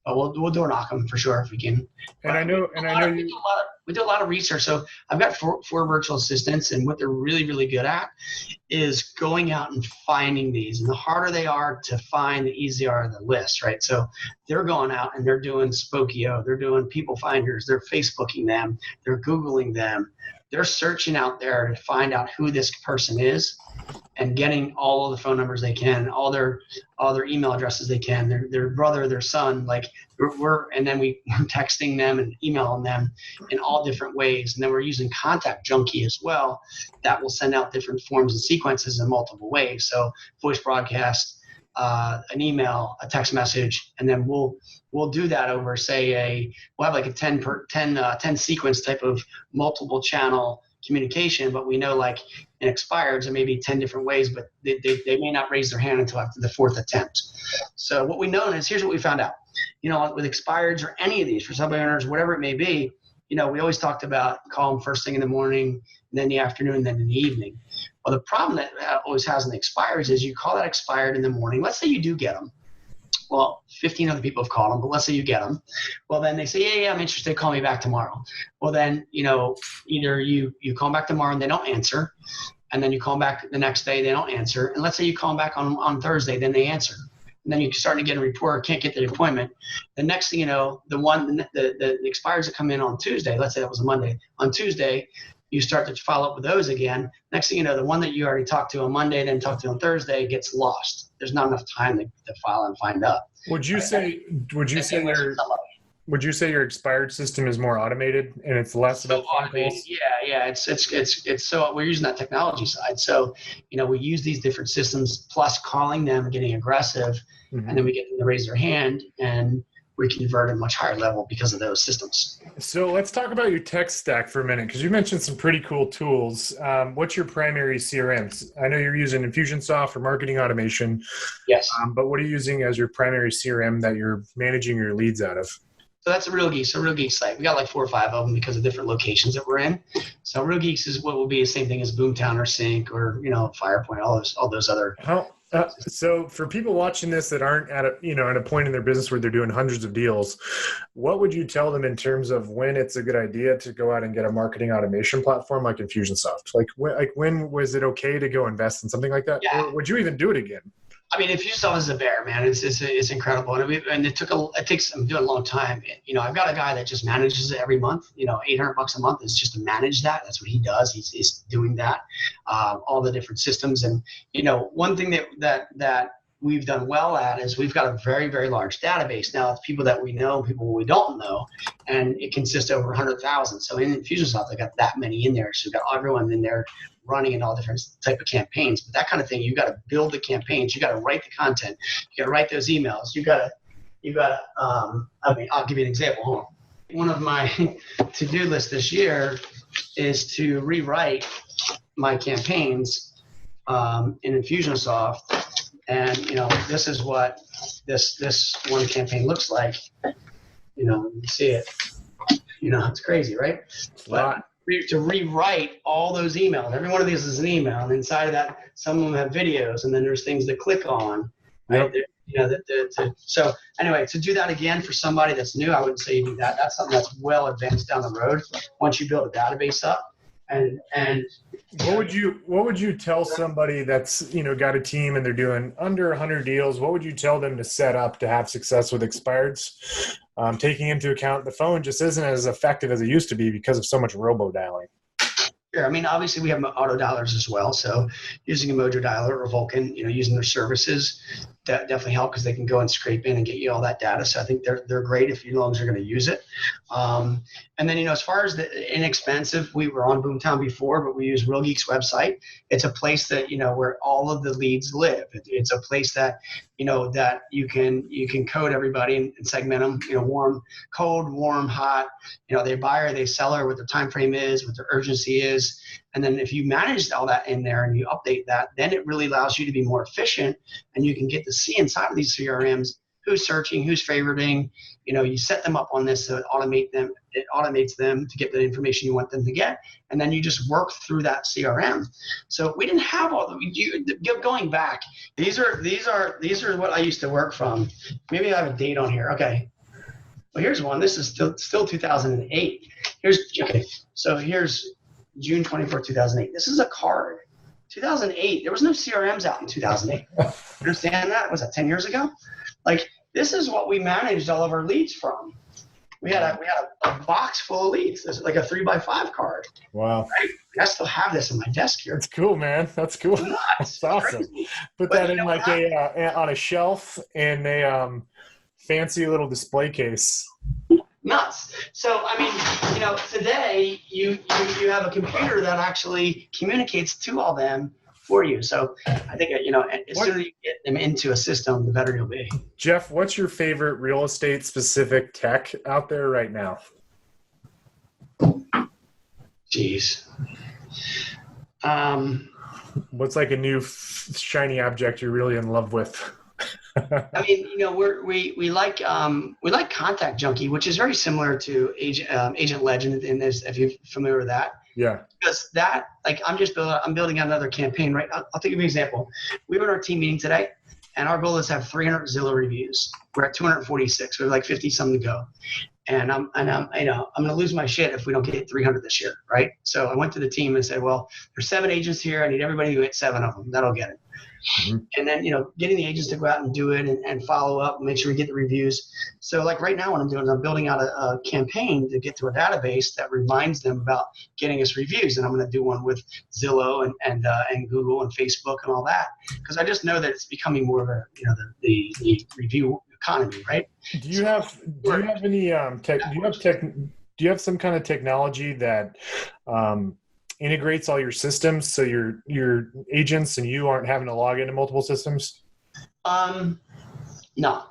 But we'll door knock them for sure if we can. We do a lot of research. So I've got four virtual assistants, and what they're really, really good at is going out and finding these. And the harder they are to find, the easier are the lists, right? So they're going out and they're doing Spokio, they're doing People Finders, they're Facebooking them, they're Googling them, they're searching out there to find out who this person is, and getting all of the phone numbers they can, all their email addresses they can, their brother, their son, and then we're texting them and emailing them in all different ways. And then we're using Contact Junkie as well, that will send out different forms and sequences in multiple ways. So voice broadcast, an email, a text message, and then we'll do that over, say, we'll have like a 10 sequence type of multiple channel communication, but we know like in expireds there may be 10 different ways, but they may not raise their hand until after the 4th attempt. So what we know is, here's what we found out. With expireds or any of these, for sub owners, whatever it may be, we always talked about call them first thing in the morning, and then the afternoon, and then in the evening. Well, the problem that always has in the expires is you call that expired in the morning. Let's say you do get them. Well, 15 other people have called them, but let's say you get them. Well, then they say, yeah, I'm interested. Call me back tomorrow. Well, then, either you call them back tomorrow and they don't answer. And then you call them back the next day, they don't answer. And let's say you call them back on Thursday, then they answer. And then you start to get a report, can't get the appointment. The next thing you know, the expires that come in on Tuesday, let's say that was a Monday. On Tuesday, you start to follow up with those again. Next thing you know, the one that you already talked to on Monday, then talked to on Thursday, gets lost. There's not enough time to file and find out. Would you say your expired system is more automated and it's less about automated? Yeah. It's so we're using that technology side. So, we use these different systems plus calling them, getting aggressive, and then we get them to raise their hand and we convert at a much higher level because of those systems. So let's talk about your tech stack for a minute, because you mentioned some pretty cool tools. What's your primary CRMs? I know you're using Infusionsoft for marketing automation. Yes. But what are you using as your primary CRM that you're managing your leads out of? So that's a Real Geeks site. We got like 4 or 5 of them because of different locations that we're in. So Real Geeks is what will be the same thing as Boomtown or Sync or Firepoint, all those other. So for people watching this that aren't at a point in their business where they're doing hundreds of deals, what would you tell them in terms of when it's a good idea to go out and get a marketing automation platform like Infusionsoft? Like when was it okay to go invest in something like that? Yeah. Or would you even do it again? I mean, Infusionsoft is a bear, man. It's incredible, and it takes. I'm doing a long time. I've got a guy that just manages it every month. $800 a month is just to manage that. That's what he does. He's doing that, all the different systems, and one thing that we've done well at is we've got a very, very large database. Now, it's people that we know, people we don't know, and it consists of over 100,000. So in Infusionsoft, I got that many in there. So we've got everyone in there running in all different type of campaigns. But that kind of thing, you got to build the campaigns. You got to write the content. You got to write those emails. I'll give you an example. Hold on. One of my to-do lists this year is to rewrite my campaigns in Infusionsoft. And, this is what this one campaign looks like. You see it. It's crazy, right? But to rewrite all those emails. Every one of these is an email. And inside of that, some of them have videos, and then there's things to click on. Right? Yep. So anyway, to do that again for somebody that's new, I wouldn't say you do that. That's something that's well advanced down the road once you build a database up. And what would you tell somebody that's got a team and they're doing under 100 deals? What would you tell them to set up to have success with expireds? Taking into account the phone just isn't as effective as it used to be because of so much robo dialing. Sure. I mean, obviously we have auto dialers as well. So using a Mojo dialer or Vulcan, using their services, that definitely help because they can go and scrape in and get you all that data. So I think they're great if you long as you're going to use it. And then, as far as the inexpensive, we were on Boomtown before, but we use Real Geeks website. It's a place that, where all of the leads live. It's a place that, that you can code everybody and segment them, warm, cold, warm, hot, they buyer, they seller, what their time frame is, what their urgency is. And then if you manage all that in there and you update that, then it really allows you to be more efficient, and you can get to see inside of these CRMs who's searching, who's favoriting. You set them up on this so it automates them to get the information you want them to get, and then you just work through that CRM. So we didn't have all going back. These are what I used to work from. Maybe I have a date on here. Okay. Well, here's one. This is still 2008. So here's June 24, 2008. This is a card. 2008. There was no CRMs out in 2008. Understand that? Was that 10 years ago? Like, this is what we managed all of our leads from. We had a box full of leads. This is like a 3x5 card. Wow. Right? I still have this in my desk here. That's cool, man. That's cool. That's awesome. Crazy. Put that in like on a shelf in a fancy little display case. Nuts. So, I mean, today you have a computer that actually communicates to all them for you. So I think, as soon as you get them into a system, the better you'll be. Jeff, what's your favorite real estate specific tech out there right now? Jeez. What's like a new shiny object you're really in love with? I mean, we like Contact Junkie, which is very similar to Agent Legend, and if you're familiar with that. Yeah. Because that, like, I'm building out another campaign, right? I'll take you an example. We were in our team meeting today, and our goal is to have 300 Zillow reviews. We're at 246. We have like 50 something to go. And I'm going to lose my shit if we don't get 300 this year, right? So I went to the team and said, well, there's 7 agents here. I need everybody to hit 7 of them. That'll get it. Mm-hmm. And then, getting the agents to go out and do it and follow up and make sure we get the reviews. So like right now what I'm doing is I'm building out a campaign to get to a database that reminds them about getting us reviews. And I'm going to do one with Zillow and Google and Facebook and all that. Because I just know that it's becoming more of a, the review economy, right? Do you have some kind of technology that integrates all your systems so your agents and you aren't having to log into multiple systems? No,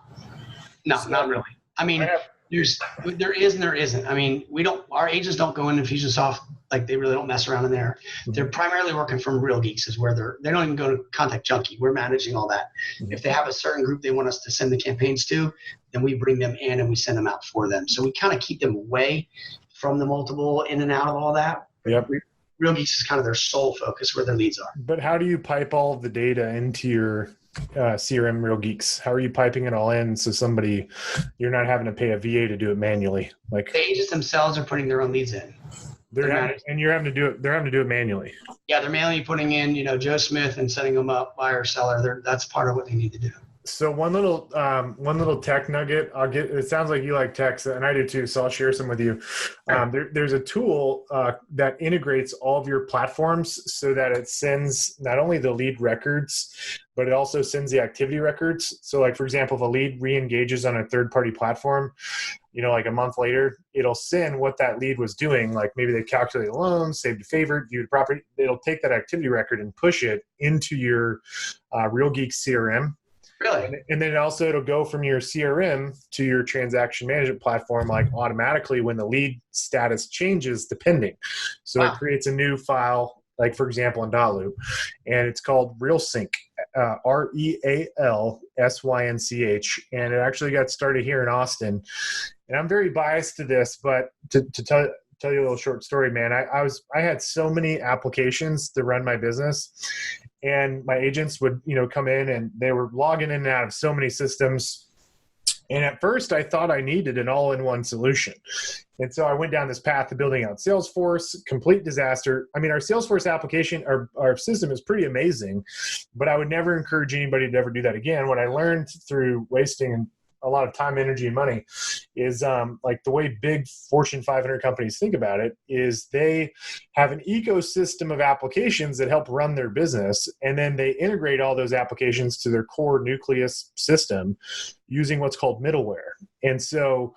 not really. I mean, there is and there isn't. I mean, our agents don't go in Infusionsoft, like they really don't mess around in there. Mm-hmm. They're primarily working from Real Geeks is where they don't even go to Contact Junkie. We're managing all that. Mm-hmm. If they have a certain group they want us to send the campaigns to, then we bring them in and we send them out for them. So we kind of keep them away from the multiple in and out of all that. Yep. Real Geeks is kind of their sole focus where their leads are. But how do you pipe all of the data into your CRM Real Geeks? How are you piping it all in so you're not having to pay a VA to do it manually? Like the agents themselves are putting their own leads in. They're having to do it manually. Yeah, they're manually putting in, Joe Smith and setting them up, buyer, seller. That's part of what they need to do. So one little tech nugget it sounds like you like tech, and I do too, so I'll share some with you. There's a tool that integrates all of your platforms so that it sends not only the lead records, but it also sends the activity records. So like, for example, if a lead re-engages on a third-party platform, like a month later, it'll send what that lead was doing. Like maybe they calculated a loan, saved a favorite, viewed a property. It'll take that activity record and push it into your Real Geek CRM. Really? And then it'll go from your CRM to your transaction management platform, like automatically when the lead status changes, depending. So It creates a new file, like for example, in Dotloop, and it's called RealSync, RealSynch, and it actually got started here in Austin. And I'm very biased to this, but to tell you a little short story, man, I had so many applications to run my business. And my agents would, come in and they were logging in and out of so many systems. And at first I thought I needed an all-in-one solution. And so I went down this path of building out Salesforce, complete disaster. I mean, our Salesforce application, our system is pretty amazing, but I would never encourage anybody to ever do that again. What I learned through wasting a lot of time, energy, and money is like the way big Fortune 500 companies think about it is they have an ecosystem of applications that help run their business, and then they integrate all those applications to their core nucleus system using what's called middleware. And so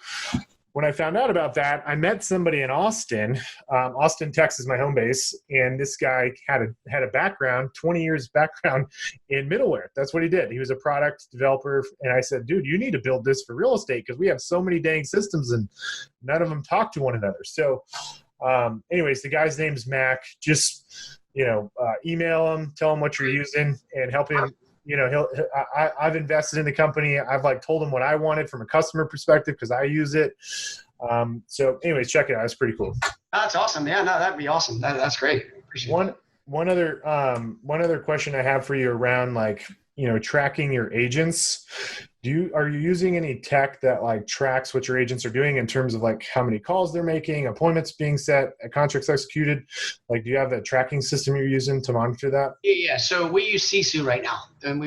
when I found out about that, I met somebody in Austin. Austin, Texas is my home base, and this guy had a background, 20 years background in middleware. That's what he did. He was a product developer, and I said, dude, you need to build this for real estate because we have so many dang systems and none of them talk to one another. So anyways, the guy's name's Mac. Just, email him, tell him what you're using, and help him. I've invested in the company. I've told him what I wanted from a customer perspective because I use it. So anyways, check it out. It's pretty cool. That's awesome. Yeah, no, that'd be awesome. That's great. Appreciate it. One other question I have for you around tracking your agents. Are you using any tech that tracks what your agents are doing in terms of how many calls they're making, appointments being set, contracts executed? Do you have a tracking system you're using to monitor that? Yeah. So we use Sisu right now, and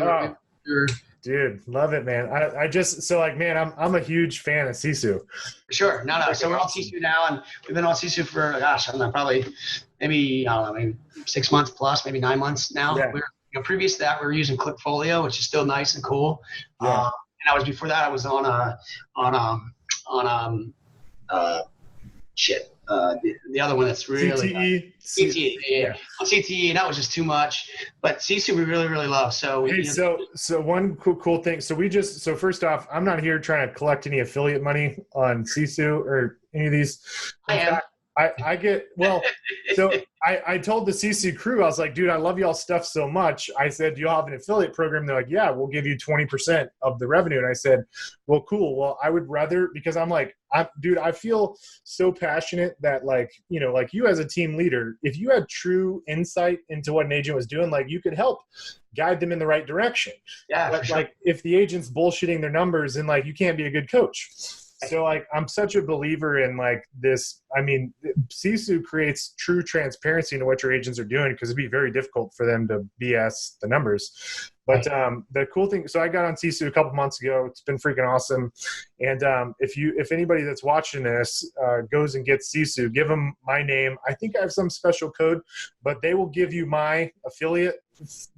dude, love it, man. I'm a huge fan of Sisu. Sure. No. So we're on Sisu now, and we've been on Sisu for I don't know, probably maybe 6 months plus, maybe 9 months now. Yeah. Previous to that, we were using ClickFolio, which is still nice and cool. Yeah. Before that, I was on the other one that's really CTE. Yeah. On CTE, and that was just too much. But Sisu we really, really love. So so one cool thing. So first off, I'm not here trying to collect any affiliate money on Sisu or any of these. I get, well, so I told the CC crew, I was like, dude, I love y'all stuff so much. I said, do y'all have an affiliate program? They're like, yeah, we'll give you 20% of the revenue. And I said, well, cool. Well, I would rather, because I'm like, dude, I feel so passionate that like, you know, like you as a team leader, if you had true insight into what an agent was doing, like you could help guide them in the right direction. Yeah, but for sure. like if the agent's bullshitting their numbers, then like you can't be a good coach. So like I'm such a believer in like this. I mean, Sisu creates true transparency into what your agents are doing, because it'd be very difficult for them to BS the numbers. But the cool thing, so I got on Sisu a couple months ago. It's been freaking awesome. And if anybody that's watching this goes and gets Sisu, give them my name. I think I have some special code, but they will give you my affiliate,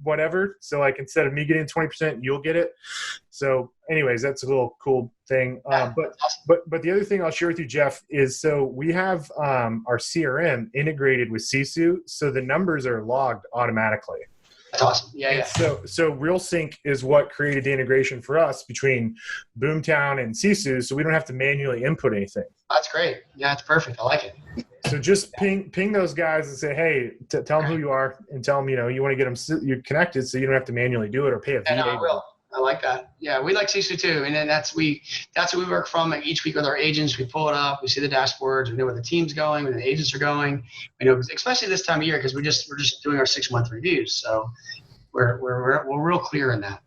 whatever. So like instead of me getting 20%, you'll get it. So anyways, that's a little cool thing. But the other thing I'll share with you, Jeff, is so we have our CRM integrated with Sisu, so the numbers are logged automatically. That's awesome. Yeah. So RealSync is what created the integration for us between Boomtown and Sisu, so we don't have to manually input anything. That's great. Yeah, it's perfect. I like it. So just ping those guys and say, hey, tell them who you are, and tell them, you know, you want to get them you connected, so you don't have to manually do it or pay a fee. I will. I like that. Yeah, we like Sisu too, and then that's what we work from. Like each week with our agents, we pull it up, we see the dashboards, we know where the team's going, where the agents are going. You know, especially this time of year, because we're just doing our 6-month reviews, so we're real clear in that.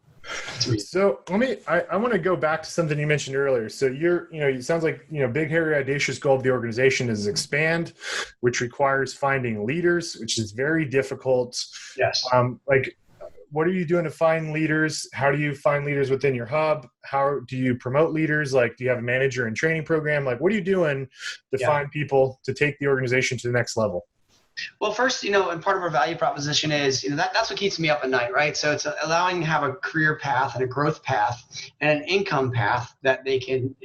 So I want to go back to something you mentioned earlier. So it sounds like, big, hairy, audacious goal of the organization is expand, which requires finding leaders, which is very difficult. Yes. What are you doing to find leaders? How do you find leaders within your hub? How do you promote leaders? Like, do you have a manager and training program? Like, what are you doing to find people to take the organization to the next level? Well, first, and part of our value proposition is, that's what keeps me up at night, right? So it's allowing to have a career path and a growth path and an income path that they can,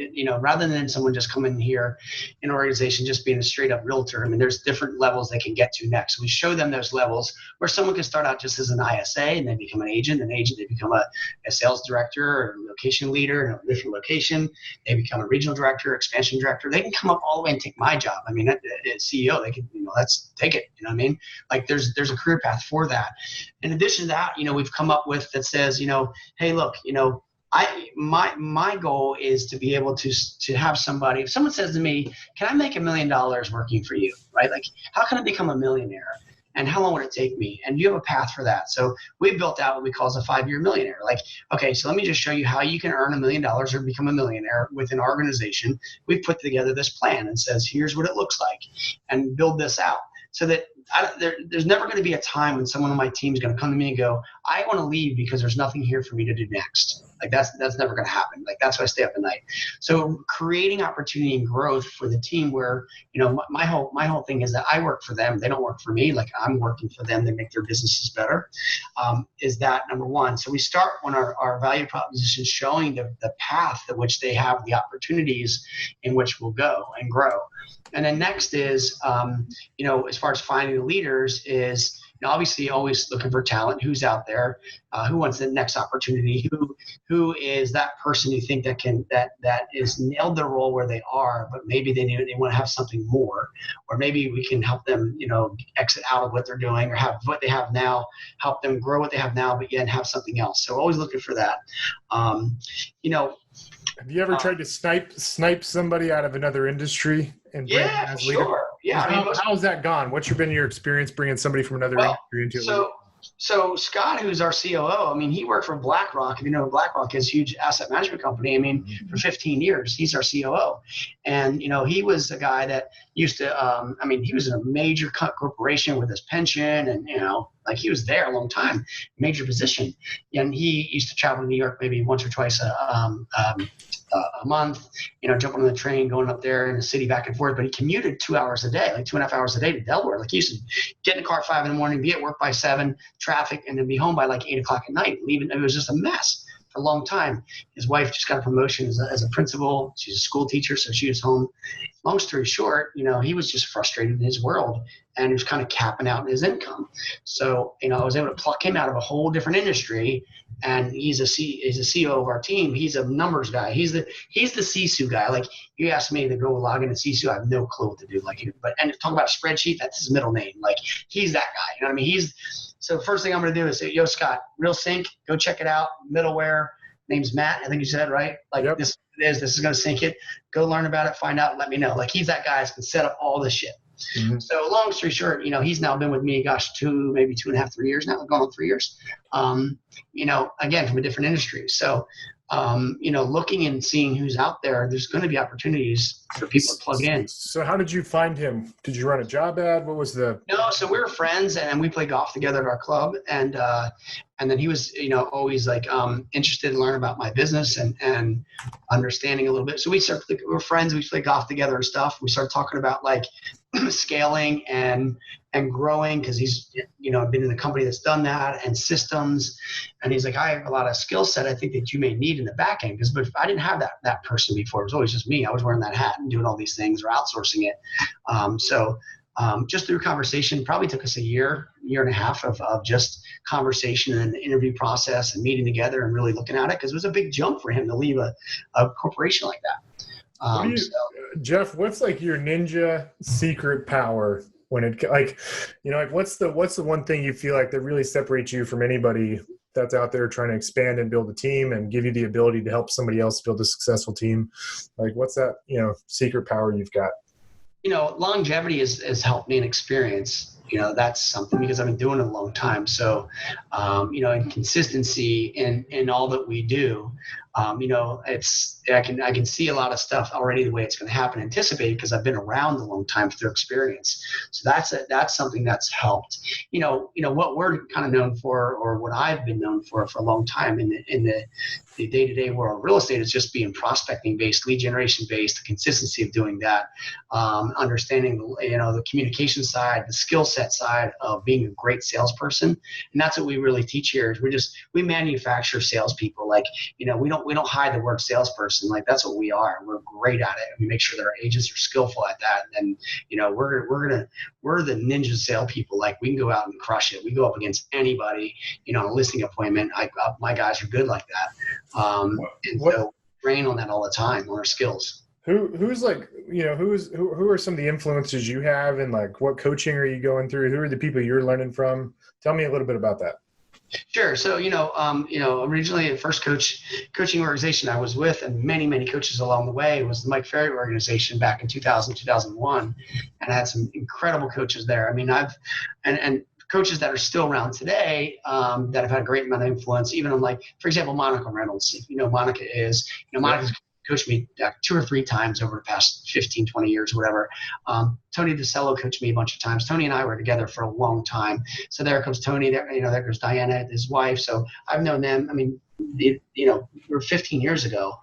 rather than someone just coming here in an organization just being a straight up realtor. I mean, there's different levels they can get to next. So we show them those levels where someone can start out just as an ISA and then become an agent, they become a sales director or a location leader in a different location. They become a regional director, expansion director. They can come up all the way and take my job. I mean, as CEO, they can, let's take it. You know what I mean? Like there's a career path for that. In addition to that, we've come up with that says, hey, look, my goal is to be able to have somebody, if someone says to me, can I make $1 million working for you? Right? Like, how can I become a millionaire? And how long would it take me? And you have a path for that. So we built out what we call a 5-year millionaire. Like, okay, so let me just show you how you can earn $1 million or become a millionaire within our organization. We've put together this plan and says, here's what it looks like, and build this out. So that there's never going to be a time when someone on my team is going to come to me and go, I want to leave because there's nothing here for me to do next. Like that's never going to happen. Like that's why I stay up at night. So creating opportunity and growth for the team where, my whole thing is that I work for them. They don't work for me. Like I'm working for them to make their businesses better. Is that number one. So we start when our value proposition showing the path at which they have the opportunities in which we'll go and grow. And then next is, as far as finding the leaders is, obviously always looking for talent. Who's out there? Who wants the next opportunity? Who is that person you think that is nailed their role where they are, but maybe they want to have something more, or maybe we can help them, exit out of what they're doing or have what they have now, help them grow what they have now, but yet have something else. So always looking for that. Have you ever tried to snipe somebody out of another industry and bring them as leader? Sure. Yeah. How's that gone? What's been your experience bringing somebody from another industry into a leader? So Scott, who's our COO, he worked for BlackRock. If you know, BlackRock is a huge asset management company. For 15 years, he's our COO. And, he was a guy that used to, he was in a major corporation with his pension and, he was there a long time, major position. And he used to travel to New York maybe once or twice a month, jumping on the train, going up there in the city back and forth. But he commuted 2 hours a day, like 2.5 hours a day to Delaware. Like he used to get in the car at 5 a.m, be at work by 7, traffic, and then be home by like 8 o'clock at night. Leaving, it was just a mess for a long time. His wife just got a promotion as a principal. She's a school teacher, so she was home. Long story short, he was just frustrated in his world, and he was kind of capping out his income. So, I was able to pluck him out of a whole different industry, and he's a CEO of our team. He's a numbers guy. He's the CSU guy. Like, you asked me to go log in at CSU, I have no clue what to do. And talk about a spreadsheet, that's his middle name. Like, he's that guy. You know what I mean? So the first thing I'm going to do is say, yo, Scott, Real Sync, go check it out. Middleware, name's Matt, I think you said, right? Like, yep. This is going to sync it. Go learn about it, find out, let me know. Like, he's that guy that can set up all this shit. Mm-hmm. So long story short, he's now been with me, maybe 2.5, 3 years now, going on 3 years. Again, from a different industry. So, looking and seeing who's out there, there's going to be opportunities for people to plug in. So how did you find him? Did you run a job ad? What was the? No, so we were friends and we played golf together at our club. And then he was, always like interested in learning about my business and understanding a little bit. So we were friends. We played golf together and stuff. We started talking about like scaling and growing, because he's been in a company that's done that, and systems. And he's like, I have a lot of skill set I think that you may need in the back end, but I didn't have that person before. It was always just me. I was wearing that hat and doing all these things or outsourcing it. Just through conversation, probably took us a year and a half of just conversation and the interview process and meeting together and really looking at it, because it was a big jump for him to leave a corporation like that. Jeff, what's like your ninja secret power when it what's the one thing you feel like that really separates you from anybody that's out there trying to expand and build a team and give you the ability to help somebody else build a successful team? Like, what's that, secret power you've got? Longevity has helped me in experience. That's something, because I've been doing it a long time. So, and consistency in all that we do. I can see a lot of stuff already the way it's going to happen, anticipate, because I've been around a long time through experience. So that's something that's helped. What we're kind of known for, or what I've been known for a long time in the day-to-day world of real estate, is just being prospecting based, lead generation based, the consistency of doing that, understanding the communication side, the skill set side of being a great salesperson. And that's what we really teach here. Is we manufacture salespeople. Like, we don't hide the word salesperson. Like, that's what we are. We're great at it. We make sure that our agents are skillful at that. And we're the ninja salespeople. Like, we can go out and crush it. We go up against anybody, on a listing appointment. My guys are good like that. So train on that all the time, on our skills. Who are some of the influences you have, and like what coaching are you going through? Who are the people you're learning from? Tell me a little bit about that. Sure. So, originally the first coaching organization I was with, and many, many coaches along the way, was the Mike Ferry organization back in 2000, 2001. And I had some incredible coaches there. I mean, and coaches that are still around today, that have had a great amount of influence, even on, like, for example, Monica Reynolds. If Monica is, Monica's coached me 2 or 3 times over the past 15, 20 years, whatever. Tony DeCello coached me a bunch of times. Tony and I were together for a long time. So there comes Tony, there goes Diana, his wife. So I've known them. I mean, we were 15 years ago.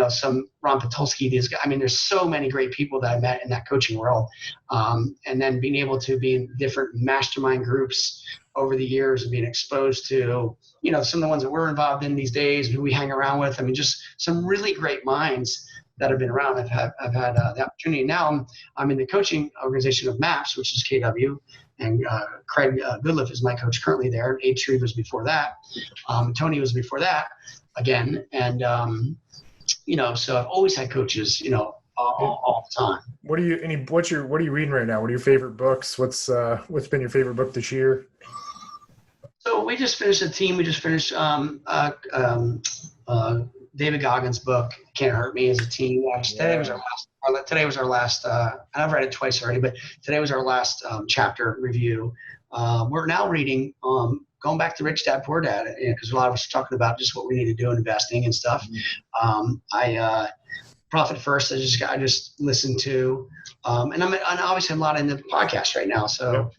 Some Ron Patulski, these guys. I mean, there's so many great people that I met in that coaching world. And then being able to be in different mastermind groups over the years and being exposed to, some of the ones that we're involved in these days, who we hang around with. I mean, just some really great minds that have been around. I've had the opportunity. Now I'm in the coaching organization of MAPS, which is KW, and Craig Goodliff is my coach currently there. Abe Shreve was before that. Tony was before that again. And, so I've always had coaches, all the time. What are you reading right now? What are your favorite books? What's been your favorite book this year? So we just finished David Goggins' book, Can't Hurt Me, as a team. Today was our last, I've read it twice already, but today was our last chapter review. We're now reading, going back to Rich Dad Poor Dad, because a lot of us are talking about just what we need to do in investing and stuff. Profit First, I just listened to, and obviously I'm a lot in the podcast right now. So,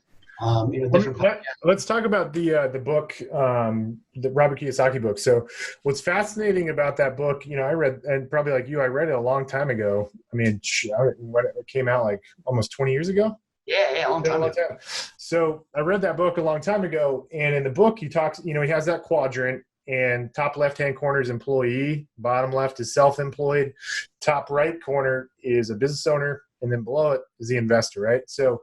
different podcasts. Let's talk about the book, the Robert Kiyosaki book. So what's fascinating about that book, I read, and probably like you, I read it a long time ago. I mean, it came out like almost 20 years ago. Yeah, a long time ago. So I read that book a long time ago, and in the book he talks, he has that quadrant, and top left-hand corner is employee, bottom left is self-employed, top right corner is a business owner, and then below it is the investor, right? So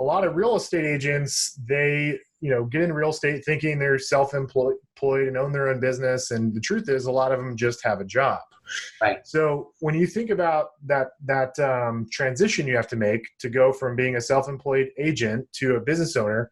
a lot of real estate agents, they, get in real estate thinking they're self-employed and own their own business. And the truth is a lot of them just have a job. Right. So when you think about that transition you have to make to go from being a self-employed agent to a business owner,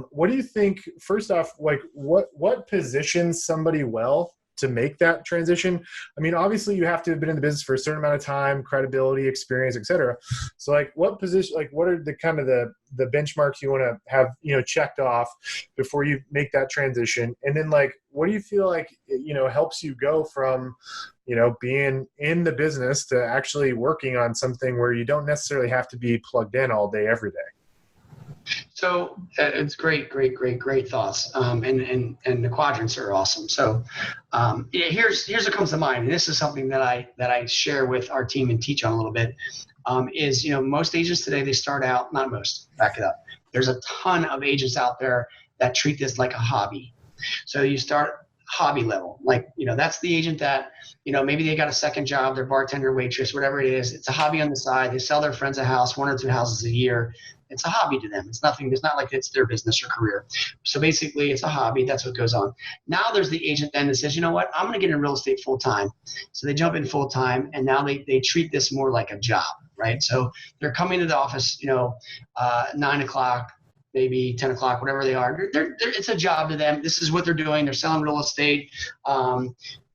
what do you think, first off, like what positions somebody well to make that transition? I mean, obviously you have to have been in the business for a certain amount of time, credibility, experience, et cetera. So like what position, like what are the kind of the benchmarks you want to have, checked off before you make that transition? And then like, what do you feel like, helps you go from, being in the business to actually working on something where you don't necessarily have to be plugged in all day, every day? So it's great thoughts. And the quadrants are awesome. So here's what comes to mind. And this is something that I share with our team and teach on a little bit, is, most agents today, they start out, not most, back it up. There's a ton of agents out there that treat this like a hobby. So you start hobby level, like, that's the agent that, maybe they got a second job, they're bartender, waitress, whatever it is. It's a hobby on the side. They sell their friends a house, 1 or 2 houses a year. It's a hobby to them. It's not like it's their business or career. So basically it's a hobby. That's what goes on. Now there's the agent then that says, you know what, I'm going to get in real estate full time. So they jump in full time, and now they treat this more like a job, right? So they're coming to the office, 9 o'clock, maybe 10 o'clock, whatever they are. It's a job to them. This is what they're doing. They're selling real estate,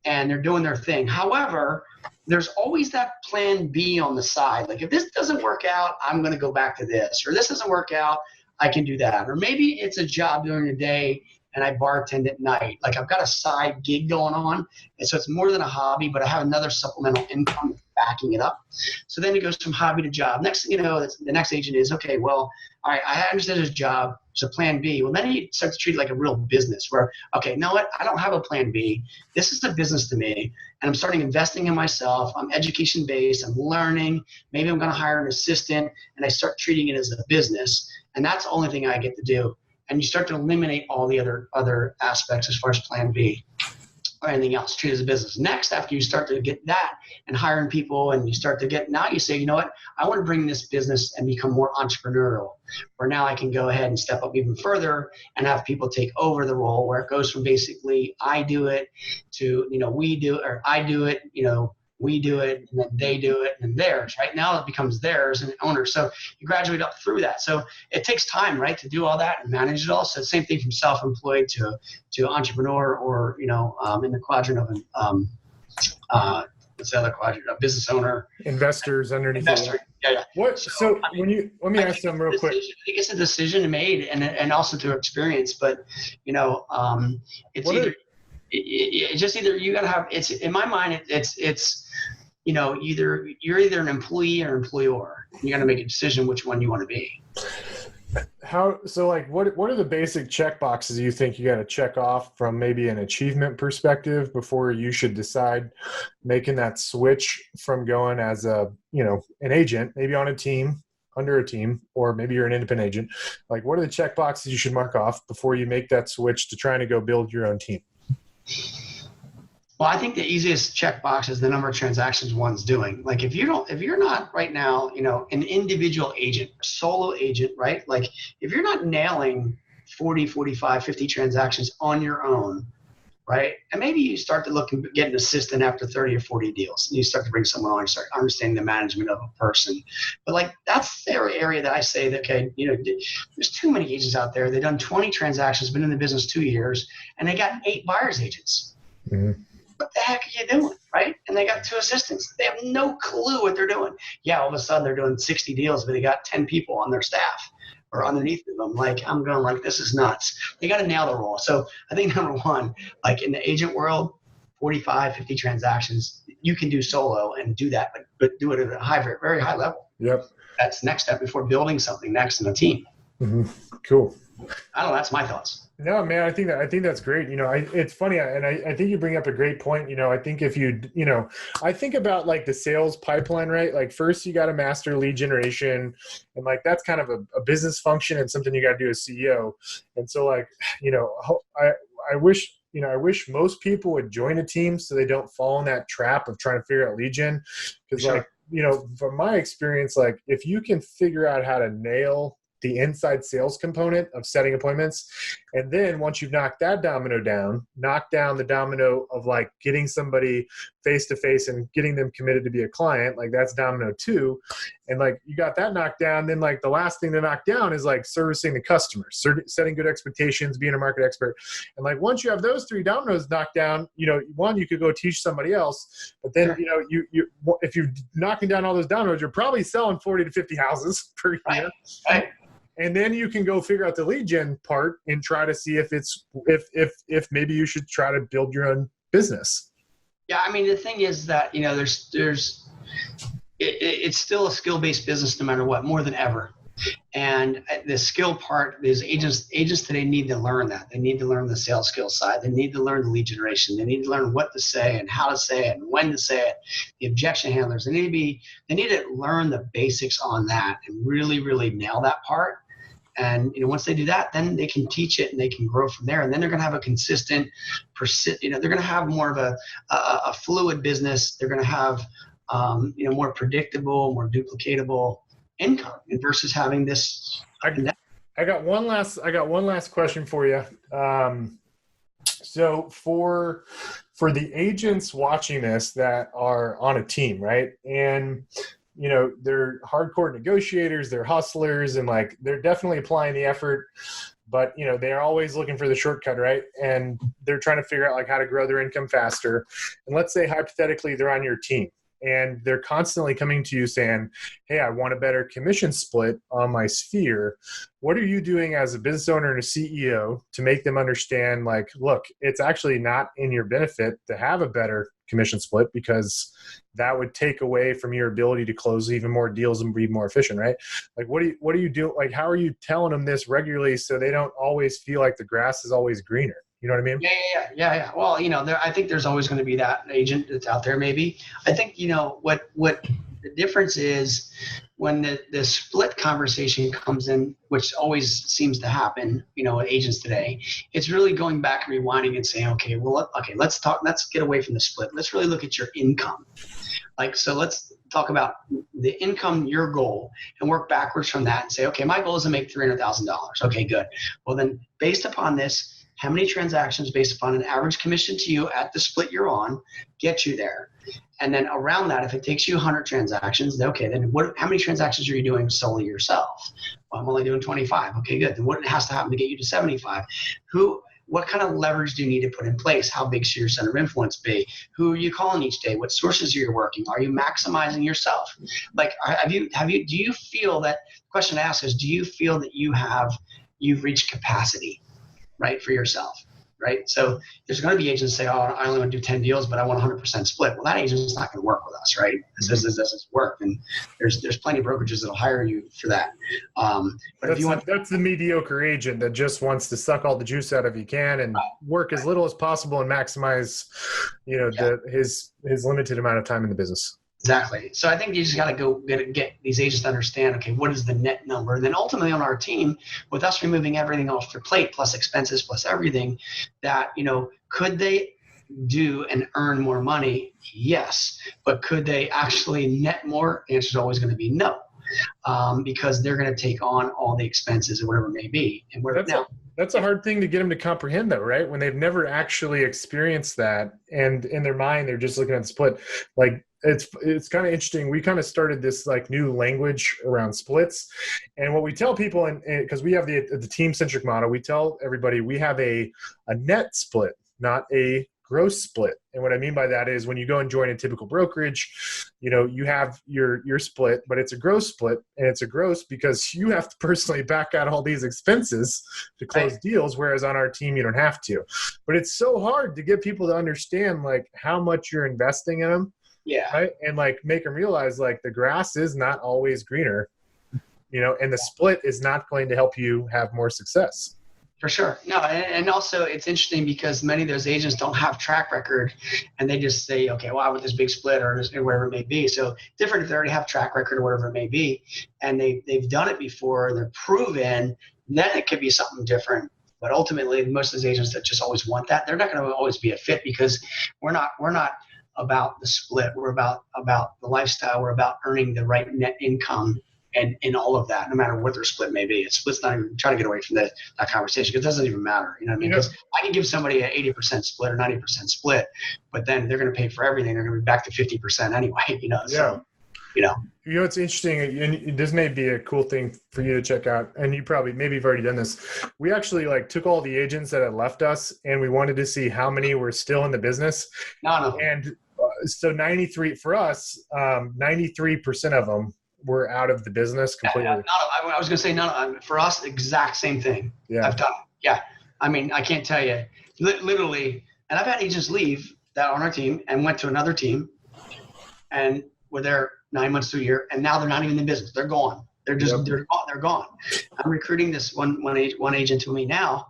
and they're doing their thing. However, there's always that plan B on the side. Like, if this doesn't work out, I'm going to go back to this, or this doesn't work out, I can do that. Or maybe it's a job during the day and I bartend at night. Like, I've got a side gig going on. And so it's more than a hobby, but I have another supplemental income backing it up. So then it goes from hobby to job. Next thing you know, the next agent is, okay, well, all right, I understand his job. So plan B. Well, then he starts to treat it like a real business where, okay, you know what? I don't have a plan B. This is a business to me. And I'm starting investing in myself. I'm education based. I'm learning. Maybe I'm going to hire an assistant, and I start treating it as a business. And that's the only thing I get to do. And you start to eliminate all the other aspects as far as plan B or anything else, treat it as a business. Next, after you start to get that and hiring people, and you start to get, now you say, you know what, I want to bring this business and become more entrepreneurial, where now I can go ahead and step up even further and have people take over the role, where it goes from basically I do it to, we do it, or I do it, we do it, and then they do it, and theirs. Right now it becomes theirs and an owner. So you graduate up through that. So it takes time, right, to do all that and manage it all. So same thing from self-employed to entrepreneur, or in the quadrant of what's the other quadrant? A business owner, investors underneath. Investor. Yeah. What? So when you let me ask them real quick. I think it's a decision made, and also through experience. But it's either. It's just either you got to have, it's in my mind, it's either you're either an employee or employer. You got to make a decision which one you want to be. What are the basic check boxes you think you got to check off from maybe an achievement perspective before you should decide making that switch from going as an agent, maybe on a team, under a team, or maybe you're an independent agent? Like, what are the check boxes you should mark off before you make that switch to trying to go build your own team? Well, I think the easiest checkbox is the number of transactions one's doing. Like, if you're not right now, an individual agent, solo agent, right? Like, if you're not nailing 40, 45, 50 transactions on your own, right? And maybe you start to look and get an assistant after 30 or 40 deals, and you start to bring someone on and start understanding the management of a person. But like, that's the area that I say that, okay, there's too many agents out there. They've done 20 transactions, been in the business 2 years, and they got 8 buyer's agents. Mm-hmm. What the heck are you doing, right? And they got 2 assistants. They have no clue what they're doing. Yeah, all of a sudden they're doing 60 deals, but they got 10 people on their staff or underneath of them. Like, I'm going like, this is nuts. They got to nail the role. So I think number one, like in the agent world, 45, 50 transactions, you can do solo and do that, but do it at a very high level. Yep. That's the next step before building something next in a team. Mm-hmm. Cool. I don't know. That's my thoughts. No, man, I think that's great. It's funny. And I think you bring up a great point. I think if I think about like the sales pipeline, right? Like, first you got to master lead generation, and like, that's kind of a business function and something you got to do as CEO. And so like, I wish I wish most people would join a team so they don't fall in that trap of trying to figure out lead gen. Because Sure. From my experience, like if you can figure out how to nail the inside sales component of setting appointments, and then once you've knocked that domino down, knock down the domino of like getting somebody face to face and getting them committed to be a client, like that's domino 2. And like you got that knocked down, then like the last thing to knock down is like servicing the customers, setting good expectations, being a market expert. And like once you have those 3 dominoes knocked down, one, you could go teach somebody else, but then Sure. you if you're knocking down all those dominoes, you're probably selling 40 to 50 houses per year. Right. And then you can go figure out the lead gen part and try to see if maybe you should try to build your own business. Yeah, I mean, the thing is that it's still a skill-based business no matter what, more than ever. And the skill part is agents today need to learn that. They need to learn the sales skill side. They need to learn the lead generation. They need to learn what to say and how to say it and when to say it. The objection handlers. They need to learn the basics on that and really, really nail that part. And once they do that, then they can teach it and they can grow from there. And then they're going to have a consistent, they're going to have more of a fluid business. They're going to have more predictable, more duplicatable income versus having this. I got one last question for you. So for the agents watching this that are on a team, right? And they're hardcore negotiators, they're hustlers, and like they're definitely applying the effort, but they're always looking for the shortcut, right? And they're trying to figure out like how to grow their income faster. And let's say hypothetically they're on your team and they're constantly coming to you saying, hey, I want a better commission split on my sphere. What are you doing as a business owner and a CEO to make them understand, like, look, it's actually not in your benefit to have a better commission split because that would take away from your ability to close even more deals and be more efficient, right? Like, what do you do? Like, how are you telling them this regularly so they don't always feel like the grass is always greener? You know what I mean? Yeah. Well, I think there's always going to be that agent that's out there. Maybe I think what the difference is when the split conversation comes in, which always seems to happen, with agents today. It's really going back and rewinding and saying, let's get away from the split. Let's really look at your income. So let's talk about the income, your goal, and work backwards from that and say, okay, my goal is to make $300,000. Okay, good. Well, then based upon this, how many transactions based upon an average commission to you at the split you're on get you there? And then around that, if it takes you 100 transactions, okay, then how many transactions are you doing solely yourself? Well, I'm only doing 25. Okay, good. Then what has to happen to get you to 75? What kind of leverage do you need to put in place? How big should your center of influence be? Who are you calling each day? What sources are you working? Are you maximizing yourself? Like, do you feel that, the question to ask is, do you feel that you've reached capacity, right, for yourself, right? So there's going to be agents say, oh, I only want to do 10 deals, but I want 100% split. Well, that agent's not going to work with us, right? This doesn't work. And there's plenty of brokerages that'll hire you for that. But that's the mediocre agent that just wants to suck all the juice out of you can and work as little as possible and maximize, his limited amount of time in the business. Exactly. So I think you just got to go get these agents to understand, okay, what is the net number? And then ultimately on our team, with us removing everything off their plate, plus expenses, plus everything, that, could they do and earn more money? Yes. But could they actually net more? The answer is always going to be no, because they're going to take on all the expenses or whatever it may be. And that's a hard thing to get them to comprehend, though, right? When they've never actually experienced that, and in their mind, they're just looking at the split. Like, it's kind of interesting. We kind of started this like new language around splits, and what we tell people, and because we have the team centric model, we tell everybody we have a net split, not a gross split. And what I mean by that is when you go and join a typical brokerage, you have your split, but it's a gross split, and it's a gross because you have to personally back out all these expenses to close deals, whereas on our team you don't have to. But it's so hard to get people to understand like how much you're investing in them. Yeah. Right. And like make them realize like the grass is not always greener, and the split is not going to help you have more success. For sure. No, and also it's interesting because many of those agents don't have track record, and they just say, okay, well, I want this big split or wherever it may be. So different if they already have track record or whatever it may be, and they've done it before, they're proven, then it could be something different. But ultimately, most of those agents that just always want that, they're not going to always be a fit, because we're not about the split. We're about the lifestyle. We're about earning the right net income and in all of that, no matter what their split may be. It's split's not even trying to get away from that conversation, because it doesn't even matter. You know what I mean? Because I can give somebody an 80% split or 90% split, but then they're going to pay for everything. They're going to be back to 50% anyway. So, it's interesting, and this may be a cool thing for you to check out, and you've already done this. We actually took all the agents that had left us, and we wanted to see how many were still in the business. No. And so 93 for us, 93% of them were out of the business completely. I was going to say no. For us, exact same thing. Yeah. I've done it. Yeah. I mean, I can't tell you literally, and I've had agents leave that on our team and went to another team and were there 9 months to a year, and now they're not even in business. They're gone. They're just they're gone. I'm recruiting this one agent to me now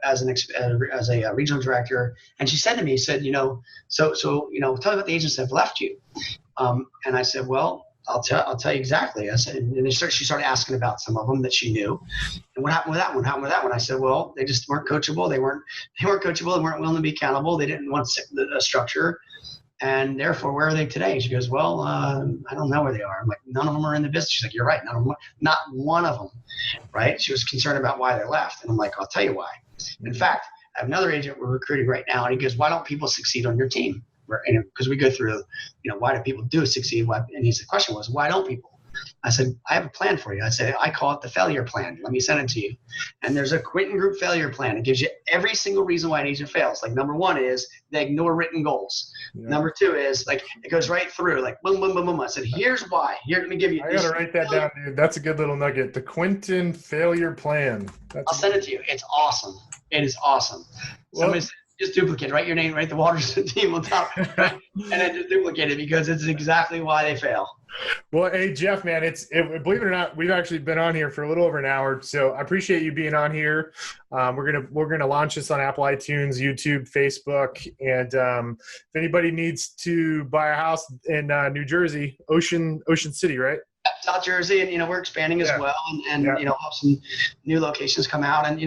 as a regional director, and she said to me, so tell me about the agents that have left you. And I said, well, I'll tell you exactly. I said, and she started asking about some of them that she knew. And what happened with that one? I said, well, they just weren't coachable. They weren't coachable. They weren't willing to be accountable. They didn't want a structure. And therefore, where are they today? She goes, well, I don't know where they are. I'm like, none of them are in the business. She's like, you're right. Not one of them. Right. She was concerned about why they left. And I'm like, I'll tell you why. In fact, I have another agent we're recruiting right now. And he goes, why don't people succeed on your team? Because we go through, why do people do succeed? And the question was, why don't people? I said, I have a plan for you. I said, I call it the failure plan. Let me send it to you. And there's a Quintin Group failure plan. It gives you every single reason why an agent fails. Like number one is they ignore written goals. Yeah. Number two is it goes right through boom, boom, boom, boom. I said, here's why. Here, let me give you. I got to write that down, dude. That's a good little nugget. The Quintin failure plan. I'll send it to you. It's awesome. It is awesome. Somebody said, just duplicate, write your name, write the Waters team on top, right? And then just duplicate it, because it's exactly why they fail. Well, hey, Jeff, man, believe it or not, we've actually been on here for a little over an hour. So I appreciate you being on here. We're gonna launch this on Apple, iTunes, YouTube, Facebook, and if anybody needs to buy a house in New Jersey, Ocean City, right? South Jersey, and we're expanding as well, and have some new locations come out. And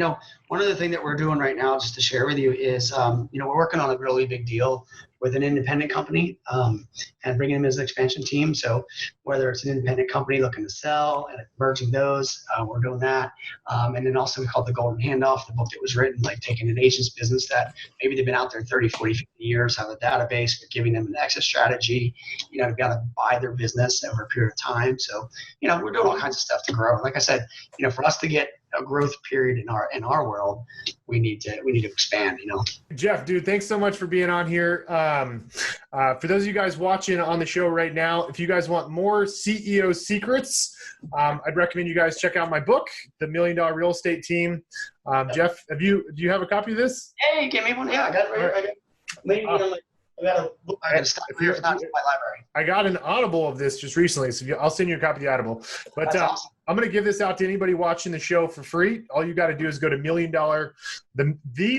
one other thing that we're doing right now, just to share with you, is we're working on a really big deal with an independent company and bringing them as an expansion team. So whether it's an independent company looking to sell and merging those, we're doing that. And then also we call it the Golden Handoff, the book that was written, taking an agent's business that maybe they've been out there 30, 40, 50 years, have a database, but giving them an exit strategy. You've got to buy their business over a period of time. So, we're doing all kinds of stuff to grow. Like I said, for us to get a growth period in our world, we need to expand. Jeff, dude, thanks so much for being on here. For those of you guys watching on the show right now, if you guys want more CEO secrets, I'd recommend you guys check out my book, The $1 Million Real Estate Team. Jeff, do you have a copy of this? Hey, give me one. Yeah, I got it right here. Maybe I got a stock here. It's not in my library. I got an Audible of this just recently, so I'll send you a copy of the Audible. But that's awesome. I'm going to give this out to anybody watching the show for free. All you got to do is go to the $1million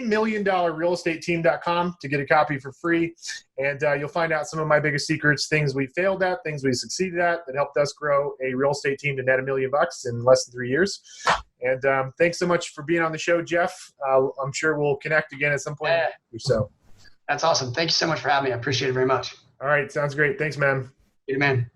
realestateteam.com to get a copy for free. And you'll find out some of my biggest secrets, things we failed at, things we succeeded at that helped us grow a real estate team to net $1 million in less than 3 years. And thanks so much for being on the show, Jeff. I'm sure we'll connect again at some point. So. That's awesome. Thank you so much for having me. I appreciate it very much. All right. Sounds great. Thanks, man. You're the man.